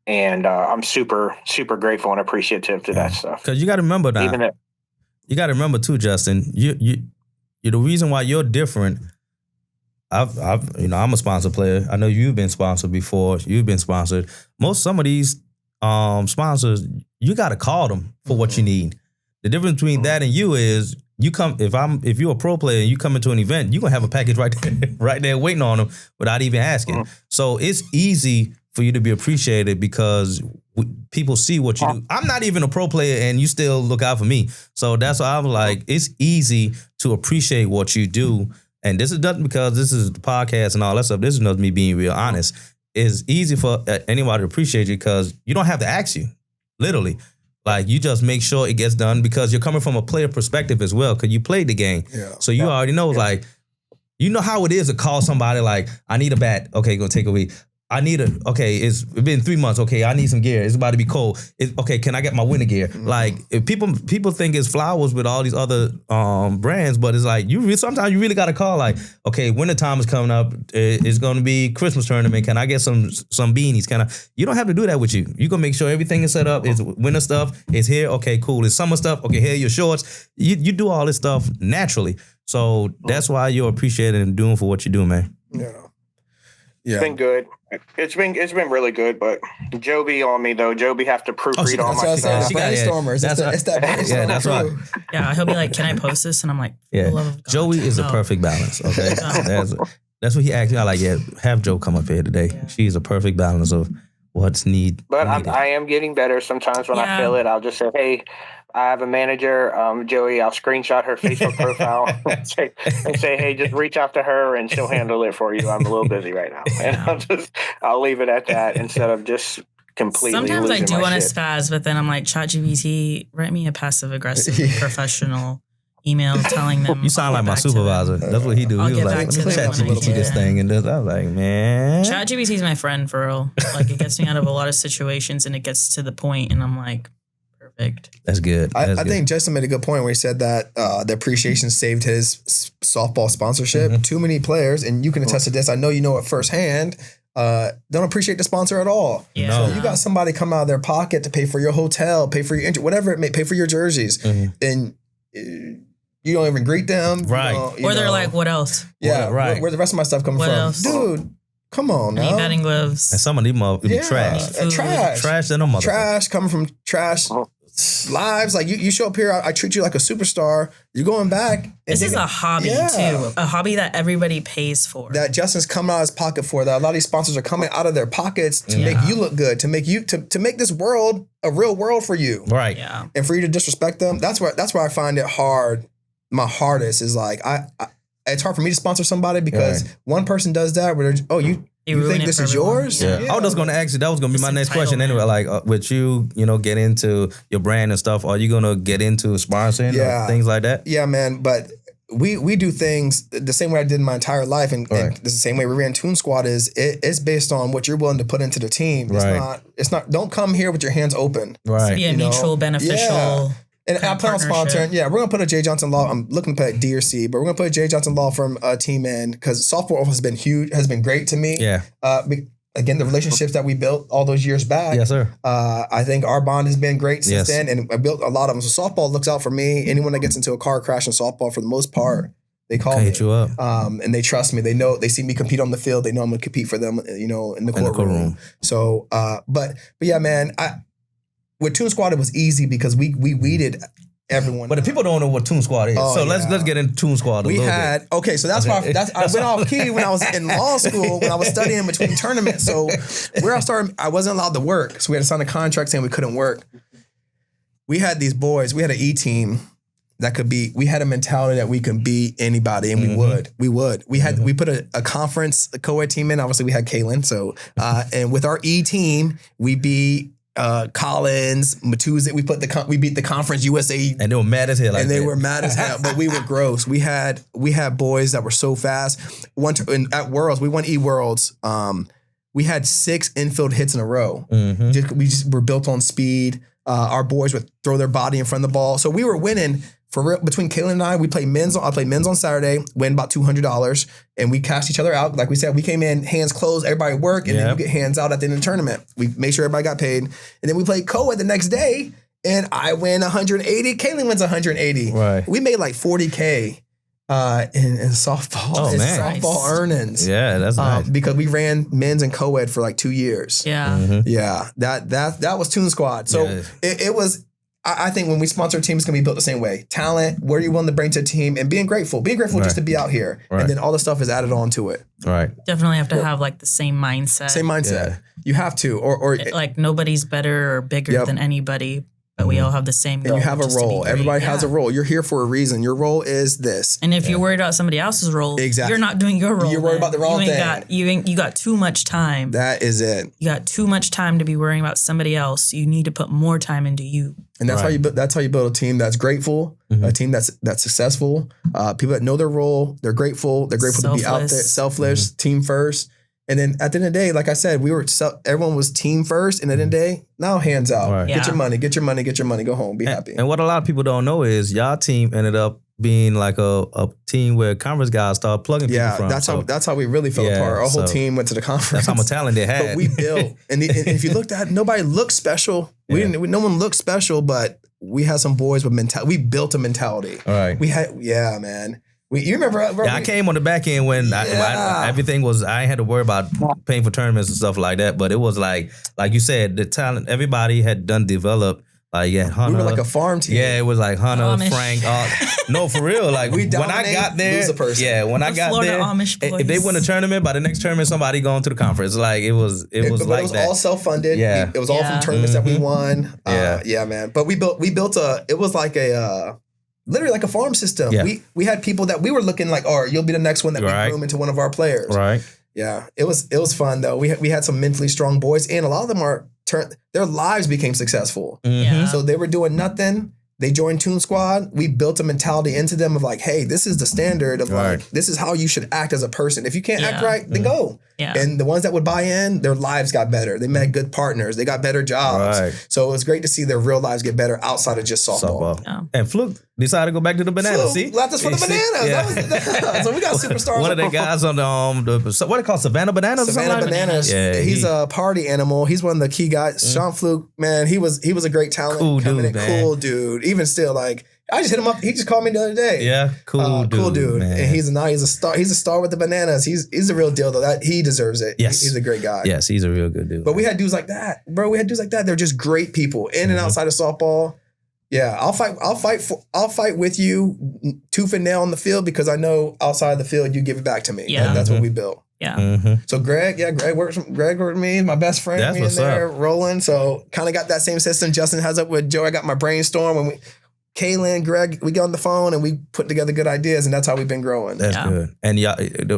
And I'm super, super grateful and appreciative to that stuff. Because you got to remember that. You got to remember too, Justin. You're the reason why you're different. I'm a sponsor player. I know you've been sponsored before. You've been sponsored. Some of these sponsors, you got to call them for what you need. The difference between that and you is if you're a pro player and you come into an event, you're gonna have a package right there waiting on them without even asking. So it's easy for you to be appreciated because people see what you do. I'm not even a pro player and you still look out for me. So that's why I'm like, it's easy to appreciate what you do. And this is nothing because this is the podcast and all that stuff. This is not me being real honest. It's easy for anybody to appreciate you because you don't have to ask you, literally. Like, you just make sure it gets done because you're coming from a player perspective as well because you played the game. Yeah. So you already know, like, you know how it is to call somebody like, I need a bat. Okay, gonna take a week. I need it's been 3 months. Okay, I need some gear. It's about to be cold. Okay, can I get my winter gear? Mm-hmm. Like, if people think it's flowers with all these other brands, but it's like, sometimes you really got to call like, okay, wintertime is coming up. It's going to be Christmas tournament. Can I get some beanies? You don't have to do that with you. You can make sure everything is set up. It's winter stuff. It's here. Okay, cool. It's summer stuff. Okay, here are your shorts. You do all this stuff naturally. So that's why you're appreciated and doing for what you do, man. Yeah. It's been good. It's been really good, but Joby on me though. Joby have to proofread all my stuff. Brainstormers. It's that brainstormer. Yeah, that's right. Yeah, he'll be like, "Can I post this?" And I'm like, "Yeah." Joey is a perfect balance. Okay, that's what he asked me. I like, have Joe come up here today. Yeah. She's a perfect balance of what's needed. But I am getting better. Sometimes when I feel it, I'll just say, "Hey, I have a manager, Joey. I'll screenshot her Facebook profile and say, hey, just reach out to her and she'll handle it for you. I'm a little busy right now." And I'll leave it at that instead of just completely. Sometimes I do want to shit. spaz, but then I'm like, ChatGPT, write me a passive aggressive professional email telling them. You sound like my supervisor. That's what he do. He was like, let me chat GPT this thing, and I was like, man. ChatGPT is my friend for real. Like, it gets me out of a lot of situations, and it gets to the point, and I'm like, perfect. That's good. I think Justin made a good point where he said that the appreciation saved his softball sponsorship. Mm-hmm. Too many players, and you can attest to this. I know you know it firsthand. Don't appreciate the sponsor at all. Yeah. So you got somebody come out of their pocket to pay for your hotel, pay for your whatever it may, pay for your jerseys, and you don't even greet them, right? Or they're like, "What else?" Yeah, right. Where's the rest of my stuff coming from, else? dude? Come on now. Batting gloves. And some of them trash. Trash and a trash coming from trash lives. Like you show up here, I treat you like a superstar. You're going back. This is a hobby too. A hobby that everybody pays for. That Justin's coming out of his pocket for. That a lot of these sponsors are coming out of their pockets to make you look good, to make you to make this world a real world for you. Right. Yeah. And for you to disrespect them, that's where I find it hard. My hardest is like it's hard for me to sponsor somebody because one person does that where they're, you think this is yours? Yeah. I was just going to ask you, that was going to be my next question anyway. Like, with you, get into your brand and stuff, are you going to get into sponsoring or things like that? Yeah, man. But we do things the same way I did in my entire life. And the same way we ran Toon Squad it's based on what you're willing to put into the team. It's not, don't come here with your hands open. Right. Be a mutual beneficial. Yeah. And I plan on sponsoring. Yeah, we're gonna put a J. Johnson Law. I'm looking to put D or C, but we're gonna put a J. Johnson Law Firm team in because softball has been huge, has been great to me. Yeah. Again, the relationships that we built all those years back. Yes, sir. I think our bond has been great since then, and I built a lot of them. So softball looks out for me. Anyone that gets into a car crash in softball, for the most part, they call me. Hit you up. And they trust me. They know, they see me compete on the field. They know I'm gonna compete for them. In the courtroom. So, but yeah, man. With Toon Squad, it was easy because we weeded everyone. But if people don't know what Toon Squad is, let's get into Toon Squad a little bit. Okay, so that's why I went off key when I was in law school, when I was studying between tournaments. So where I started, I wasn't allowed to work. So we had to sign a contract saying we couldn't work. We had these boys, we had an E-team that could be, we had a mentality that we can beat anybody, and we would. We put a conference, a co-ed team in. Obviously we had Kaylin. So, and with our E-team, we beat Collins, Matuza, we beat the Conference USA, and they were mad as hell. They were mad as hell, but we were gross. We had boys that were so fast. At Worlds, we won E-Worlds. We had 6 infield hits in a row. Mm-hmm. We were built on speed. Our boys would throw their body in front of the ball, so we were winning. For real, between Kaylin and I, we played men's. I played men's on Saturday, win about $200, and we cashed each other out. Like we said, we came in hands closed, everybody work, and then you get hands out at the end of the tournament. We made sure everybody got paid, and then we played co-ed the next day, and I win 180. Kaylin wins 180. Right. We made like $40K in softball. Oh, man. Softball earnings. Yeah, that's nice. Because we ran men's and co-ed for like 2 years. Yeah. Yeah. That was Toon Squad. So it was. I think when we sponsor a team, it's going to be built the same way. Talent, what are you willing to bring to a team, and being grateful. Being grateful just to be out here. Right. And then all the stuff is added on to it. Right. Definitely have to have like the same mindset. Same mindset. Yeah. You have to. Or like nobody's better or bigger than anybody. But we all have the same goal. And you have a role. Everybody has a role. You're here for a reason. Your role is this. And if you're worried about somebody else's role, you're not doing your role. You're worried about the wrong thing. You got too much time. That is it. You got too much time to be worrying about somebody else. You need to put more time into you. And that's how you build a team that's grateful, a team that's successful. People that know their role, they're grateful to be out there, selfless, team first. And then at the end of the day, like I said, everyone was team first. And at the end of the day, now hands out. Right. Get your money, go home, be happy. And what a lot of people don't know is y'all team ended up being like a team where conference guys started plugging people from. That's how we really fell apart. Our whole team went to the conference. That's how much talent they had. But we built. and if you looked at it, nobody looked special. No one looked special, but we had some boys with mentality. We built a mentality. All right. Man. You remember? I came on the back end when everything was. I ain't had to worry about paying for tournaments and stuff like that. But it was like you said, the talent. Everybody had developed. Like Hunter, we were like a farm team. Yeah, it was like Hunter, Amish. Frank. No, for real. Like when I got there, when I got there, if they win a tournament, by the next tournament, somebody going to the conference. Like it was like that. It was all self-funded. Yeah, it was all from tournaments that we won. Yeah, man. But we built it was like literally like a farm system. Yeah. We had people that we were looking like, you'll be the next one that we groom into one of our players. Right. Yeah. It was fun though. We had some mentally strong boys, and a lot of them their lives became successful. Yeah. So they were doing nothing. They joined Toon Squad. We built a mentality into them of like, hey, this is the standard of like, this is how you should act as a person. If you can't act right, then go. Yeah. And the ones that would buy in, their lives got better. They met good partners. They got better jobs. Right. So it was great to see their real lives get better outside of just softball. Yeah. And Fluke decided to go back to the bananas. See, left us for the bananas. Yeah. So we got superstars. One of the guys on the what they call Savannah Bananas. Savannah Bananas. Yeah, he's a party animal. He's one of the key guys. Sean Fluke, man, he was a great talent. Cool dude, man. Cool dude. Even still, like I just hit him up. He just called me the other day. Yeah, cool dude. Man. And he's a star. He's a star with the bananas. He's a real deal though. That he deserves it. Yes, he's a great guy. Yes, he's a real good dude. But we had dudes like that, bro. They're just great people in and outside of softball. Yeah, I'll fight with you tooth and nail on the field because I know outside of the field you give it back to me. Yeah, that's what we built. Yeah. So Greg worked with me, my best friend. That's me in there rolling. So kind of got that same system. Justin has up with Joe. I got my brainstorm when Kaylin, Greg, we get on the phone and we put together good ideas, and that's how we've been growing. That's good. And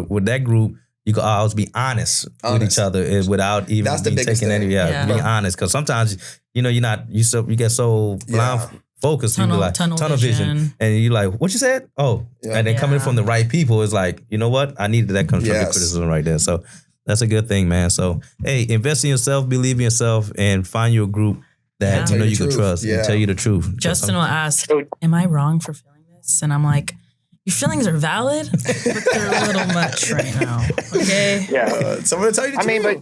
with that group, you can always be honest with each other without even taking any. Being honest, because sometimes you get so blind focused, you be like tunnel vision, and you like what you said. And then coming from the right people is like, you know what, I needed that constructive criticism right there. So that's a good thing, man. So hey, invest in yourself, believe in yourself, and find your group that you can trust and tell you the truth. Justin will ask, am I wrong for feeling this? And I'm like, your feelings are valid, but they're a little much right now. Okay? Yeah. Someone will tell you the truth. But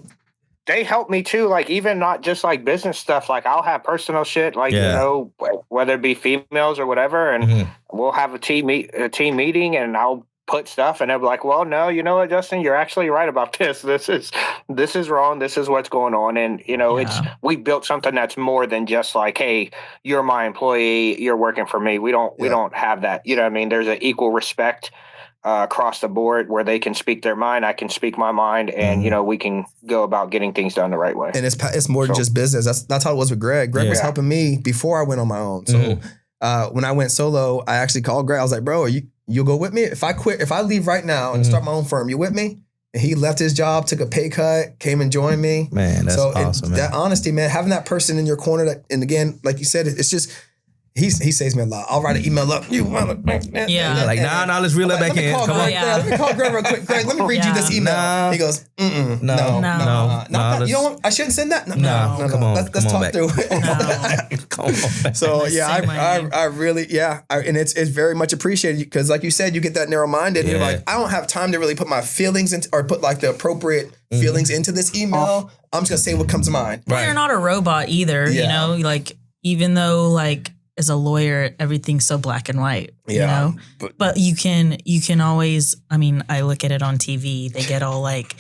they help me too. Like even not just like business stuff. Like I'll have personal shit, like, whether it be females or whatever. And we'll have a team meeting and I'll put stuff and they'll be like, well, no, you know what, Justin, you're actually right about this. This is wrong. This is what's going on. And, we built something that's more than just like, hey, you're my employee, you're working for me. We don't have that. You know what I mean? There's an equal respect across the board where they can speak their mind. I can speak my mind and, we can go about getting things done the right way. And it's more than just business. That's how it was with Greg. Greg was helping me before I went on my own. So when I went solo, I actually called Greg. I was like, bro, you'll go with me? If I leave right now and start my own firm, you with me? And he left his job, took a pay cut, came and joined me. Man, that's awesome, man. That honesty, man, having that person in your corner, and again, like you said, it's just, he saves me a lot. I'll write an email up. You want to? Yeah. Like, nah, let's reel that back in. Come on. Let me call Greg real quick. Greg, let me read you this email. Nah. He goes, no. You don't want, I shouldn't send that? No. Come on. Let's talk through it. Come on. So, I really, and it's very much appreciated because, like you said, you get that narrow-minded and you're like, I don't have time to really put my feelings into, or put like the appropriate feelings into this email. I'm just going to say what comes to mind. Well, you're not a robot either, like, even though, like, as a lawyer, everything's so black and white, you Yeah, know? But you can always, I mean, I look at it on TV, they get all like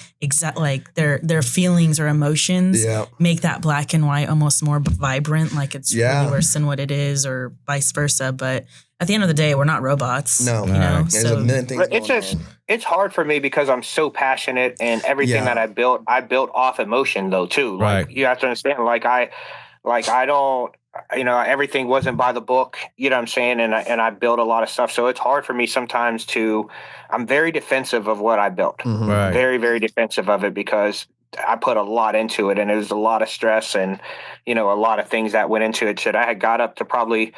their feelings or emotions make that black and white almost more vibrant, like it's really worse than what it is, or vice versa. But at the end of the day, we're not robots. No, you know. There's a million things it's hard for me because I'm so passionate, and everything that I built off emotion though too. Like you have to understand, I don't, everything wasn't by the book, you know what I'm saying? And I built a lot of stuff. So it's hard for me sometimes I'm very defensive of what I built. Very, very defensive of it because I put a lot into it, and it was a lot of stress and, a lot of things that went into it. Shit, I had got up to probably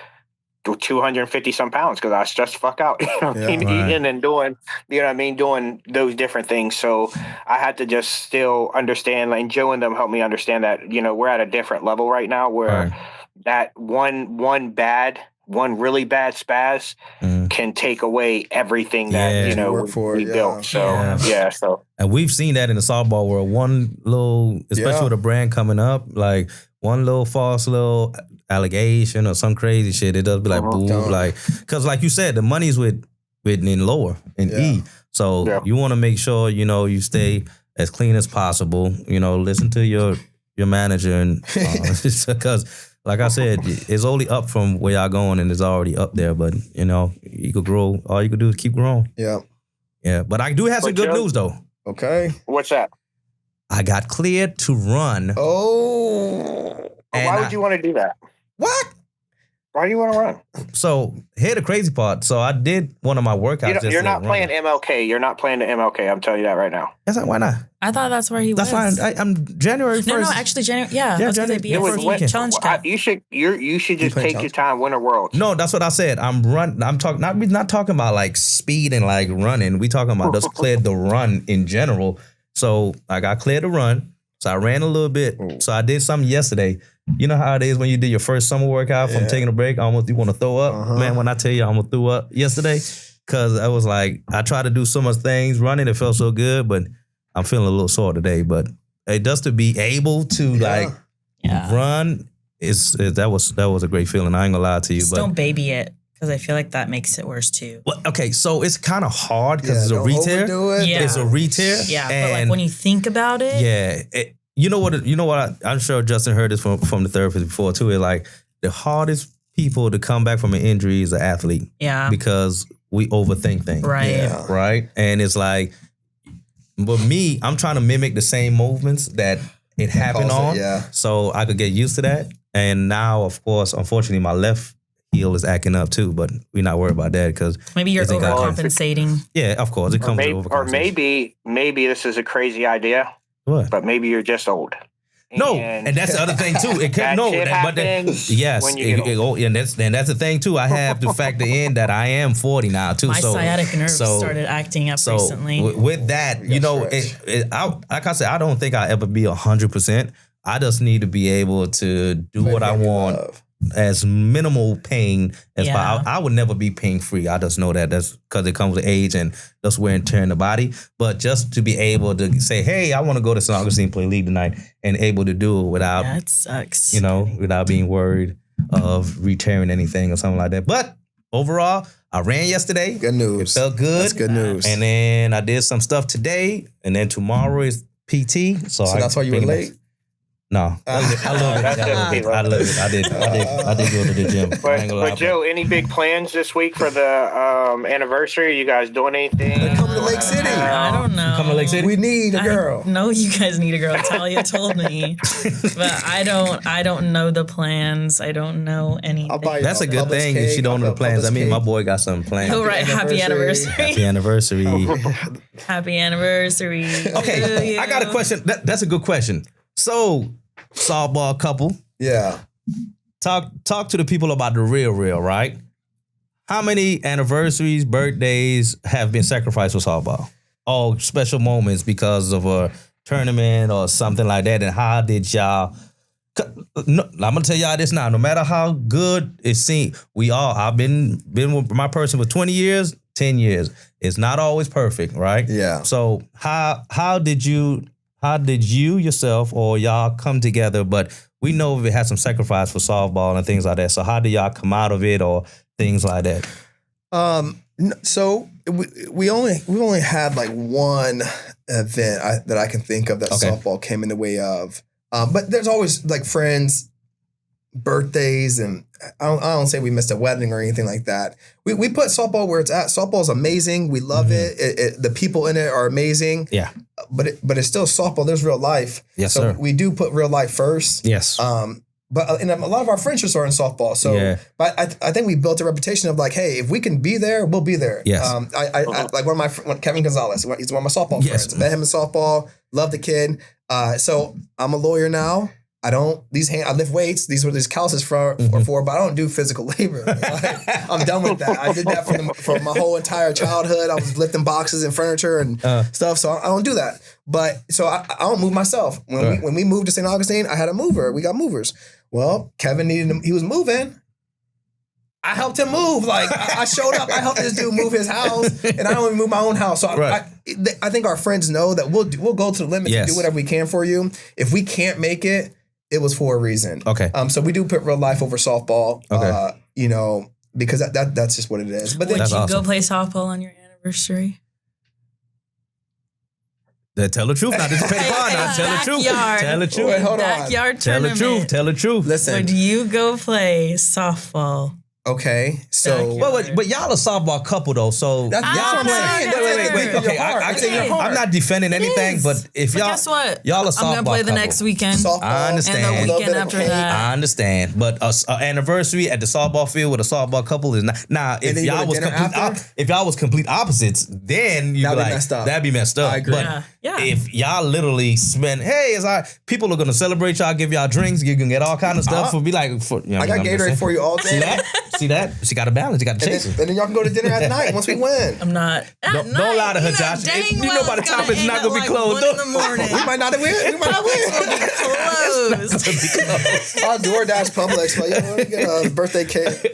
250 some pounds because I was stressed the fuck out, eating and doing, doing those different things. So I had to just still understand, and Joe and them helped me understand that, we're at a different level right now where that one really bad spaz can take away everything that, we built. So, so. And we've seen that in the softball world. One little, especially with a brand coming up, like one little false little allegation or some crazy shit, it does be like, boo, like, because like you said, the money's with in lower, in E. So you want to make sure, you stay as clean as possible, listen to your manager, and because like I said, it's only up from where y'all going, and it's already up there, but you could grow, all you could do is keep growing. Yeah, but I do have some good news though. Okay. What's that? I got cleared to run. Why would you want to do that? What? Why do you want to run? So, here the crazy part. So, I did one of my workouts. You're not playing MLK. You're not playing the MLK. I'm telling you that right now. That's why not? I thought that's where he was. That's fine. I'm January 1st. No, actually, January. Yeah, January. Challenge Cup. You should just take your time, win a world. No, that's what I said. I'm talking. Not talking about like speed and like running. We talking about just cleared the run in general. So I got cleared to run. So I ran a little bit. So I did something yesterday. You know how it is when you do your first summer workout from taking a break, almost you want to throw up. Man, when I tell you I almost threw up yesterday, because I was like, I tried to do so much things running, it felt so good, but I'm feeling a little sore today. But it does to be able to run that was a great feeling. I ain't gonna lie to you. Just don't baby it, because I feel like that makes it worse too. Well, okay, so it's kind of hard because it's a re-tear. It's a re-tear. Yeah, but like when you think about it. You know what? I'm sure Justin heard this from the therapist before too. It's like the hardest people to come back from an injury is an athlete. Yeah. Because we overthink things. Right. Yeah. Right. And it's like, but me, I'm trying to mimic the same movements that it happened on. So I could get used to that. And now, of course, unfortunately, my left heel is acting up too, but we're not worried about that because maybe you're overcompensating. Yeah, of course. It comes with overcompensation. Or maybe this is a crazy idea. What? But maybe you're just old. No, and that's the other thing too. It could yes, and that's the thing too. I have to factor in that I am 40 now too. My sciatic nerve started acting up recently. With that, like I said, I don't think I'll ever be 100%. I just need to be able to do what I want. As minimal pain as possible. I would never be pain free. I just know that that's because it comes with age and just wear and tear in the body. But just to be able to say, hey, I want to go to St. Augustine play league tonight, and able to do it without that sucks. Without being worried of re-tearing anything or something like that. But overall, I ran yesterday. Good news. It felt good. That's good news. And then I did some stuff today, and then tomorrow is PT. So that's why you were late? No, I love it. I love it. I did go to the gym. But Joe, any big plans this week for the anniversary? Are you guys doing anything? Come to Lake City. I don't know. Come to Lake City. We need a girl. No, you guys need a girl. Talia told me, but I don't know the plans. I don't know anything. That's a good thing. If she don't know the plans. I mean, my boy got some plans. Oh right, happy anniversary. Happy anniversary. Happy anniversary. Okay, I got a question. That's a good question. So, softball couple. Yeah. Talk to the people about the real, right? How many anniversaries, birthdays have been sacrificed for softball? All special moments because of a tournament or something like that. And how did y'all... No, I'm going to tell y'all this now. No matter how good it seems, I've been with my person for 20 years, 10 years. It's not always perfect, right? Yeah. So how did you yourself or y'all come together? But we know it had some sacrifice for softball and things like that. So how do y'all come out of it or things like that? So we only had like one event that I can think of that softball came in the way of. But there's always like friends, birthdays, and I don't say we missed a wedding or anything like that. We put softball where it's at. Softball is amazing. We love it. The people in it are amazing. Yeah. But it's still softball. There's real life. Yes, so sir. we do put real life first. Yes. But and a lot of our friendships are in softball. So, but I think we built a reputation of like, hey, if we can be there, we'll be there. Yes. I like Kevin Gonzalez. He's one of my softball friends. Met him in softball. Love the kid. So I'm a lawyer now. I lift weights. These calluses for, but I don't do physical labor. I'm done with that. I did that for my whole entire childhood. I was lifting boxes and furniture and stuff. So I don't do that. But so I don't move myself. When we moved to St. Augustine, I had a mover. We got movers. Well, Kevin he was moving. I helped him move. Like I showed up. I helped this dude move his house, and I don't even move my own house. So I think our friends know that we'll go to the limits and do whatever we can for you. If we can't make it, it was for a reason. Okay. So we do put real life over softball. Okay. Because that's just what it is. But then would you go play softball on your anniversary? Tell the truth. Now this is Tell the truth. Tell the truth. Wait, hold on. Backyard Tell the truth. Tell the truth. Listen. Would you go play softball? Okay, so but y'all a softball couple though, so that's what I'm saying. Wait. Okay, I'm not defending anything, but if y'all, guess what? Y'all a softball I'm gonna play the couple. next weekend. Softball, I understand. And the weekend after that. I understand, but an anniversary at the softball field with a softball couple is not. Now, if y'all was complete opposites, then you'd be like, that'd be messed up. I agree. But if y'all literally spend, people are gonna celebrate y'all, give y'all drinks, you can get all kind of stuff. Be like, I got Gatorade for you all day. See that? She got a balance. You got to chase it. And then y'all can go to dinner at night once we win. I'm not. Don't lie to her, Josh. You know by the time it's not going to be closed. In the morning. We might not win. We might not win. Closed. I'll DoorDash Publix. But get a birthday cake.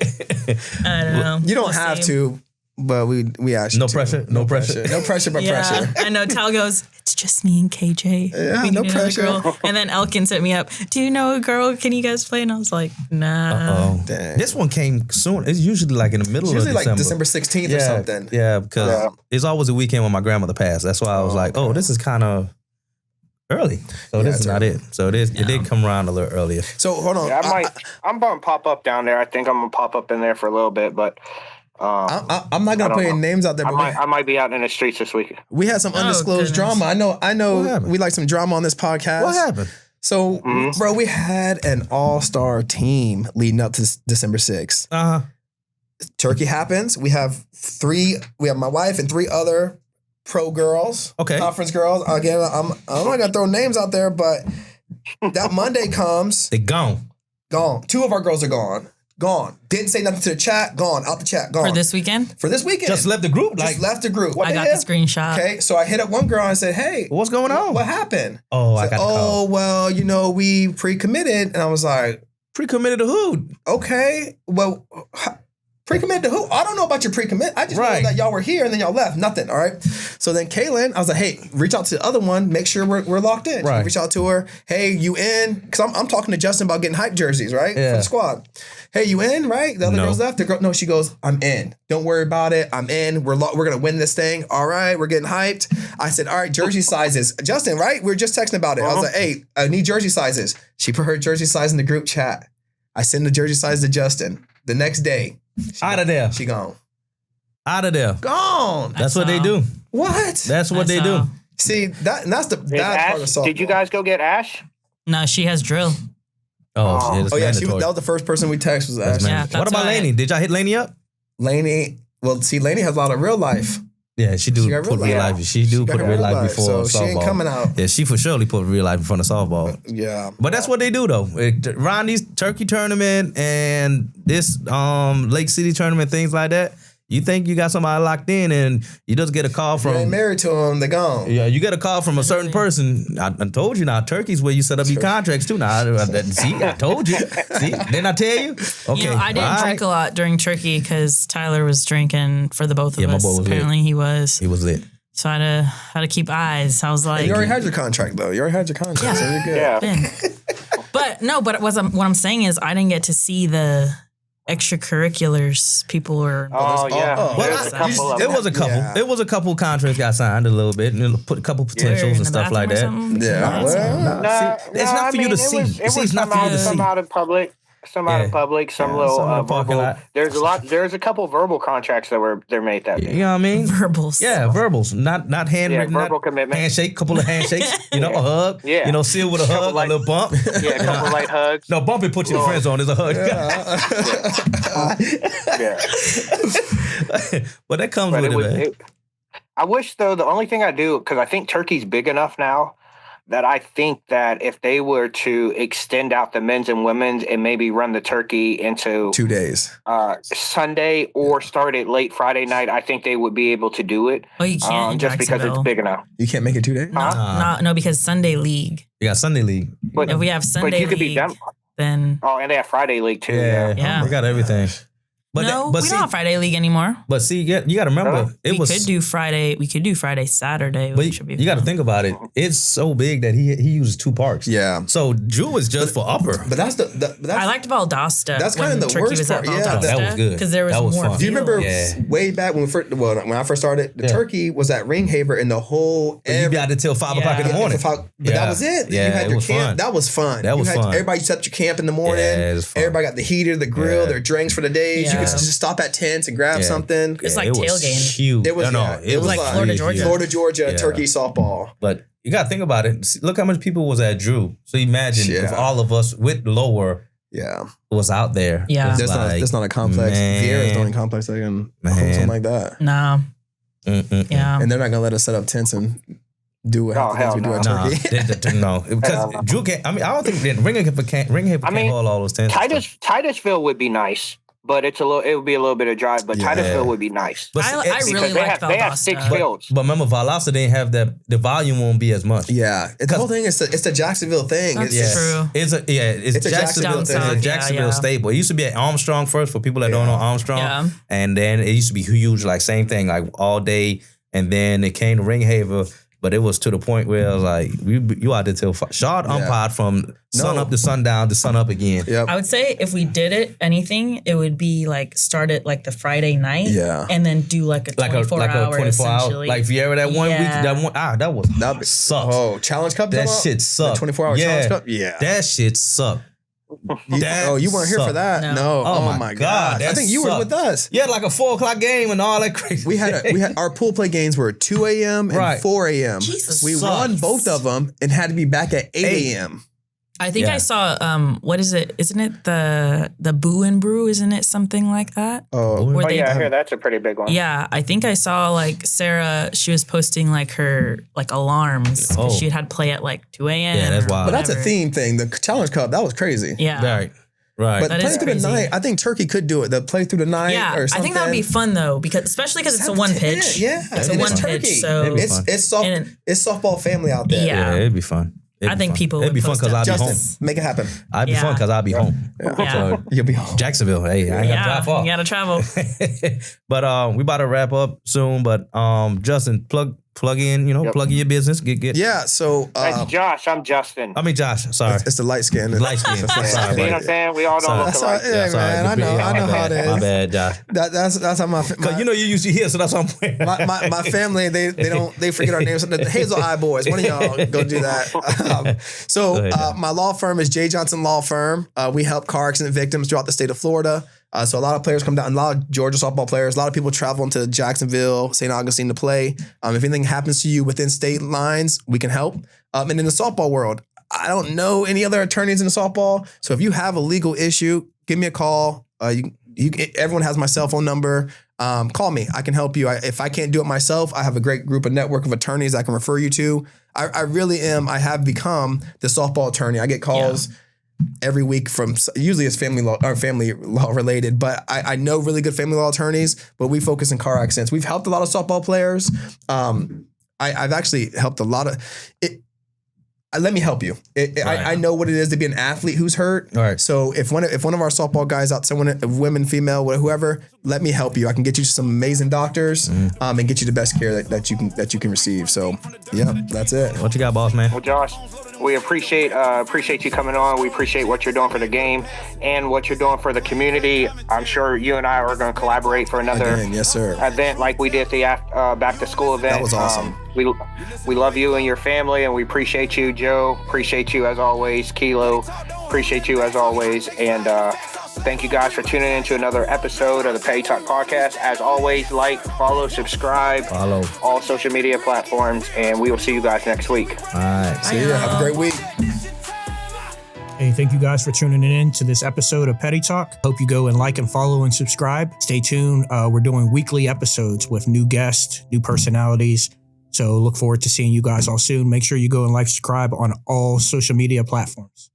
I don't know. You don't have to. But we actually no pressure. No pressure but pressure. I know. Tal goes, it's just me and KJ. Yeah, no pressure. And then Elkin sent me up. Do you know a girl? Can you guys play? And I was like, nah. Dang. This one came soon. It's usually like in the middle of December. Usually like December 16th or something. Yeah, because it's always a weekend when my grandmother passed. That's why I was like, this is kind of early. So this is not it. So it did come around a little earlier. So hold on. Yeah, I'm going to pop up down there. I think I'm going to pop up in there for a little bit, but... I'm not gonna put any names out there. But I might be out in the streets this week. We had some undisclosed drama. I know. We like some drama on this podcast. What happened? So, bro, we had an all-star team leading up to December 6th. Turkey happens. We have my wife and 3 other pro girls. Okay. Conference girls. Again, I'm not gonna throw names out there, but that Monday comes. They gone. 2 of our girls are gone. Gone. Didn't say nothing to the chat. Gone. Out the chat. Gone. For this weekend? Just left the group. Just left the group. I got the screenshot. Okay. So I hit up one girl and said, hey. What's going on? What happened? I got the call. Oh, well, we pre-committed. And I was like. Pre-committed to who? Okay. Well, pre-committed to who? I don't know about your pre-commit. I just know that y'all were here and then y'all left. Nothing. All right. So then Kaylin, I was like, hey, reach out to the other one. Make sure we're locked in. Reach out to her. Hey, you in? Because I'm talking to Justin about getting hype jerseys, right? For the squad. Hey, you in? Right? The other girl's left. No, she goes, I'm in. Don't worry about it. I'm in. We're going to win this thing. All right. We're getting hyped. I said, all right, jersey sizes. Justin, right? We were just texting about it. I was like, hey, I need jersey sizes. She put her jersey size in the group chat. I send the jersey size to Justin. The next day. Out of there. She gone. Out of there. Gone. That's what they do. What? That's what they do. See, that's the bad part of softball. Did you guys go get Ash? No, she has drill. Yeah, that was the first person we texted was Ash. Yeah, what about Lainey? Did y'all hit Lainey up? Lainey has a lot of real life. Yeah, she put real life. She put real life before softball. She ain't coming out. Yeah, she for surely put real life in front of softball. Yeah. But that's what they do though. Around these Turkey tournament and this Lake City tournament, things like that. You think you got somebody locked in and you just get a call from... You ain't married to them, they gone. Yeah, you get a call from a certain person. I told you now, Turkey's where you set up your contracts too. Now, see, I told you. See, didn't I tell you? Okay. I didn't drink a lot during Turkey because Tyler was drinking for the both of us. My boy was Apparently lit. he was. He was lit. So I had to keep eyes. I was like... You already had your contract though. You already had your contract, so you're good. Yeah. But what I'm saying is I didn't get to see the extracurriculars people were. Oh yeah, it was a couple. Yeah. It was a couple contracts got signed a little bit, and put a couple potentials and stuff like that. Yeah. Well, It's not for you to see. It was not for you to see. some out in public. Some out in public, some little some in the parking verbal. lot. There's a couple verbal contracts that they're made that day. You know what I mean? Verbals. Yeah, verbals, not handwritten. Verbal commitment. Handshake, couple of handshakes. A hug. Yeah. Seal with a hug, a little bump. Yeah, a couple light hugs. No, bump and put your friends on is a hug. Yeah. But that comes with it, man. I wish though the only thing I do because I think Turkey's big enough now. That I think that if they were to extend out the men's and women's and maybe run the turkey into 2 days, Sunday or start it late Friday night, I think they would be able to do it. Oh, you can't in just because it's big enough. You can't make it 2 days. No, because Sunday league. You got Sunday league. But if we have Sunday you could league, be done. then and they have Friday league too. Yeah. They got everything. But we don't have Friday league anymore. But see, you got to remember, we could do Friday, Saturday. But you got to think about it. It's so big that he uses 2 parks. Yeah. So Drew is just for upper. But that's I liked Valdosta. That's kind of the Turkey worst was at part. Yeah, that was good because there was more. fun. Do you remember fields. way back when when I first started? The turkey was at Ringhaver and the whole. You got it till 5 o'clock in the morning. But that was it. Yeah, you had it your was camp. fun. That was fun. That was fun. Everybody set up your camp in the morning. Yeah, it was fun. Everybody got the heater, the grill, their drinks for the days. Yeah. You could just stop at tents and grab something. It's like it was tailgating. Huge. It was it was like Florida, Georgia. Florida, Georgia, turkey softball. But you got to think about it. Look how much people was at Drew. So imagine if all of us with lower was out there. Yeah. That's not a complex. Vieira's the only complex that can hold something like that. Nah. Yeah. And they're not going to let us set up tents and do what we do at Turkey. No, because Drew can't. I don't think Ringhaver can't hold all those tents. Titusville would be nice. But it would be a little bit of drive. But Titusville would be nice. But I really like Valdosta. They have 6 fields. But remember, Valdosta didn't have the volume won't be as much. Yeah, the whole thing is it's a Jacksonville thing. That's true. It's a Jacksonville thing. It's a Jacksonville staple. It used to be at Armstrong first for people that don't know Armstrong, and then it used to be huge, like same thing, like all day, and then it came to Ringhaver. But it was to the point where it was like you out there till Shard umpired from sun up to sundown to sun up again. Yep. I would say if we did it would be like start it like the Friday night, and then do like a 24 hour essentially. Like Vieira that one week, that sucked. Oh, Challenge Cup. That shit sucked. 24-hour Challenge Cup. Yeah, that shit sucked. You weren't here for that? No. Oh my God. I think you were with us. Yeah, like a 4:00 game and all that crazy. We had our pool play games were 2 a.m. and 4 a.m. Jesus. We won both of them and had to be back at 8 a.m. I think I saw what is it? Isn't it the Boo and Brew? Isn't it something like that? Oh yeah, I hear that's a pretty big one. Yeah, I think I saw like Sarah. She was posting like her like alarms. She had play at like 2 a.m. Yeah, that's wild. But that's a theme thing. The Challenge Cup, that was crazy. Yeah, right. But play through the night, I think Turkey could do it. The play through the night, or something. I think that would be fun though, especially because it's a one pitch. Yeah, it's a one pitch. So it's softball family out there. Yeah, it'd be fun. I think people it'd be fun because I'll be home. Make it happen. I'd be fun because I'll be home. Yeah. So, you'll be home. Jacksonville. Hey, I ain't gotta drive far. You gotta travel. But we about to wrap up soon. But Justin, plug in, plug in your business. Get. Yeah. So that's Josh. I'm Justin. I mean Josh. Sorry, it's the light skin. Light skin. Sorry, you know what I'm saying? We all don't look alike. Yeah, man. I know how it is. My bad, Josh. That's how my you usually here, so that's what I'm wearing. my family they forget our names. The Hazel Eye Boys. One of y'all go do that. My law firm is J. Johnson Law Firm. We help car accident victims throughout the state of Florida. So a lot of players come down, a lot of Georgia softball players, a lot of people travel into Jacksonville, St. Augustine to play. If anything happens to you within state lines, we can help. And in the softball world, I don't know any other attorneys in the softball. So if you have a legal issue, give me a call. Everyone has my cell phone number. Call me. I can help you. If I can't do it myself, I have a great network of attorneys I can refer you to. I really am. I have become the softball attorney. I get calls every week from, usually it's family law related, but I know really good family law attorneys, but we focus on car accidents. We've helped a lot of softball players. I've actually helped a lot of it. let me help you. I know what it is to be an athlete who's hurt. Right. So if one of our softball guys out, someone, women, female, whoever, let me help you. I can get you to some amazing doctors, and get you the best care that you can receive. So yeah, that's it. What you got, boss man? Well, Josh, we appreciate you coming on. We appreciate what you're doing for the game and what you're doing for the community. I'm sure you and I are going to collaborate for another yes, sir. event like we did the back to school event. That was awesome. We love you and your family, and we appreciate you, Joe. Appreciate you as always, Kelo. Appreciate you as always, and thank you guys for tuning in to another episode of the Petty Talk Podcast. As always, like, follow, subscribe, all social media platforms, and we will see you guys next week. All right. See ya. Have a great week. Hey, thank you guys for tuning in to this episode of Petty Talk. Hope you go and like and follow and subscribe. Stay tuned. We're doing weekly episodes with new guests, new personalities. So look forward to seeing you guys all soon. Make sure you go and like, subscribe on all social media platforms.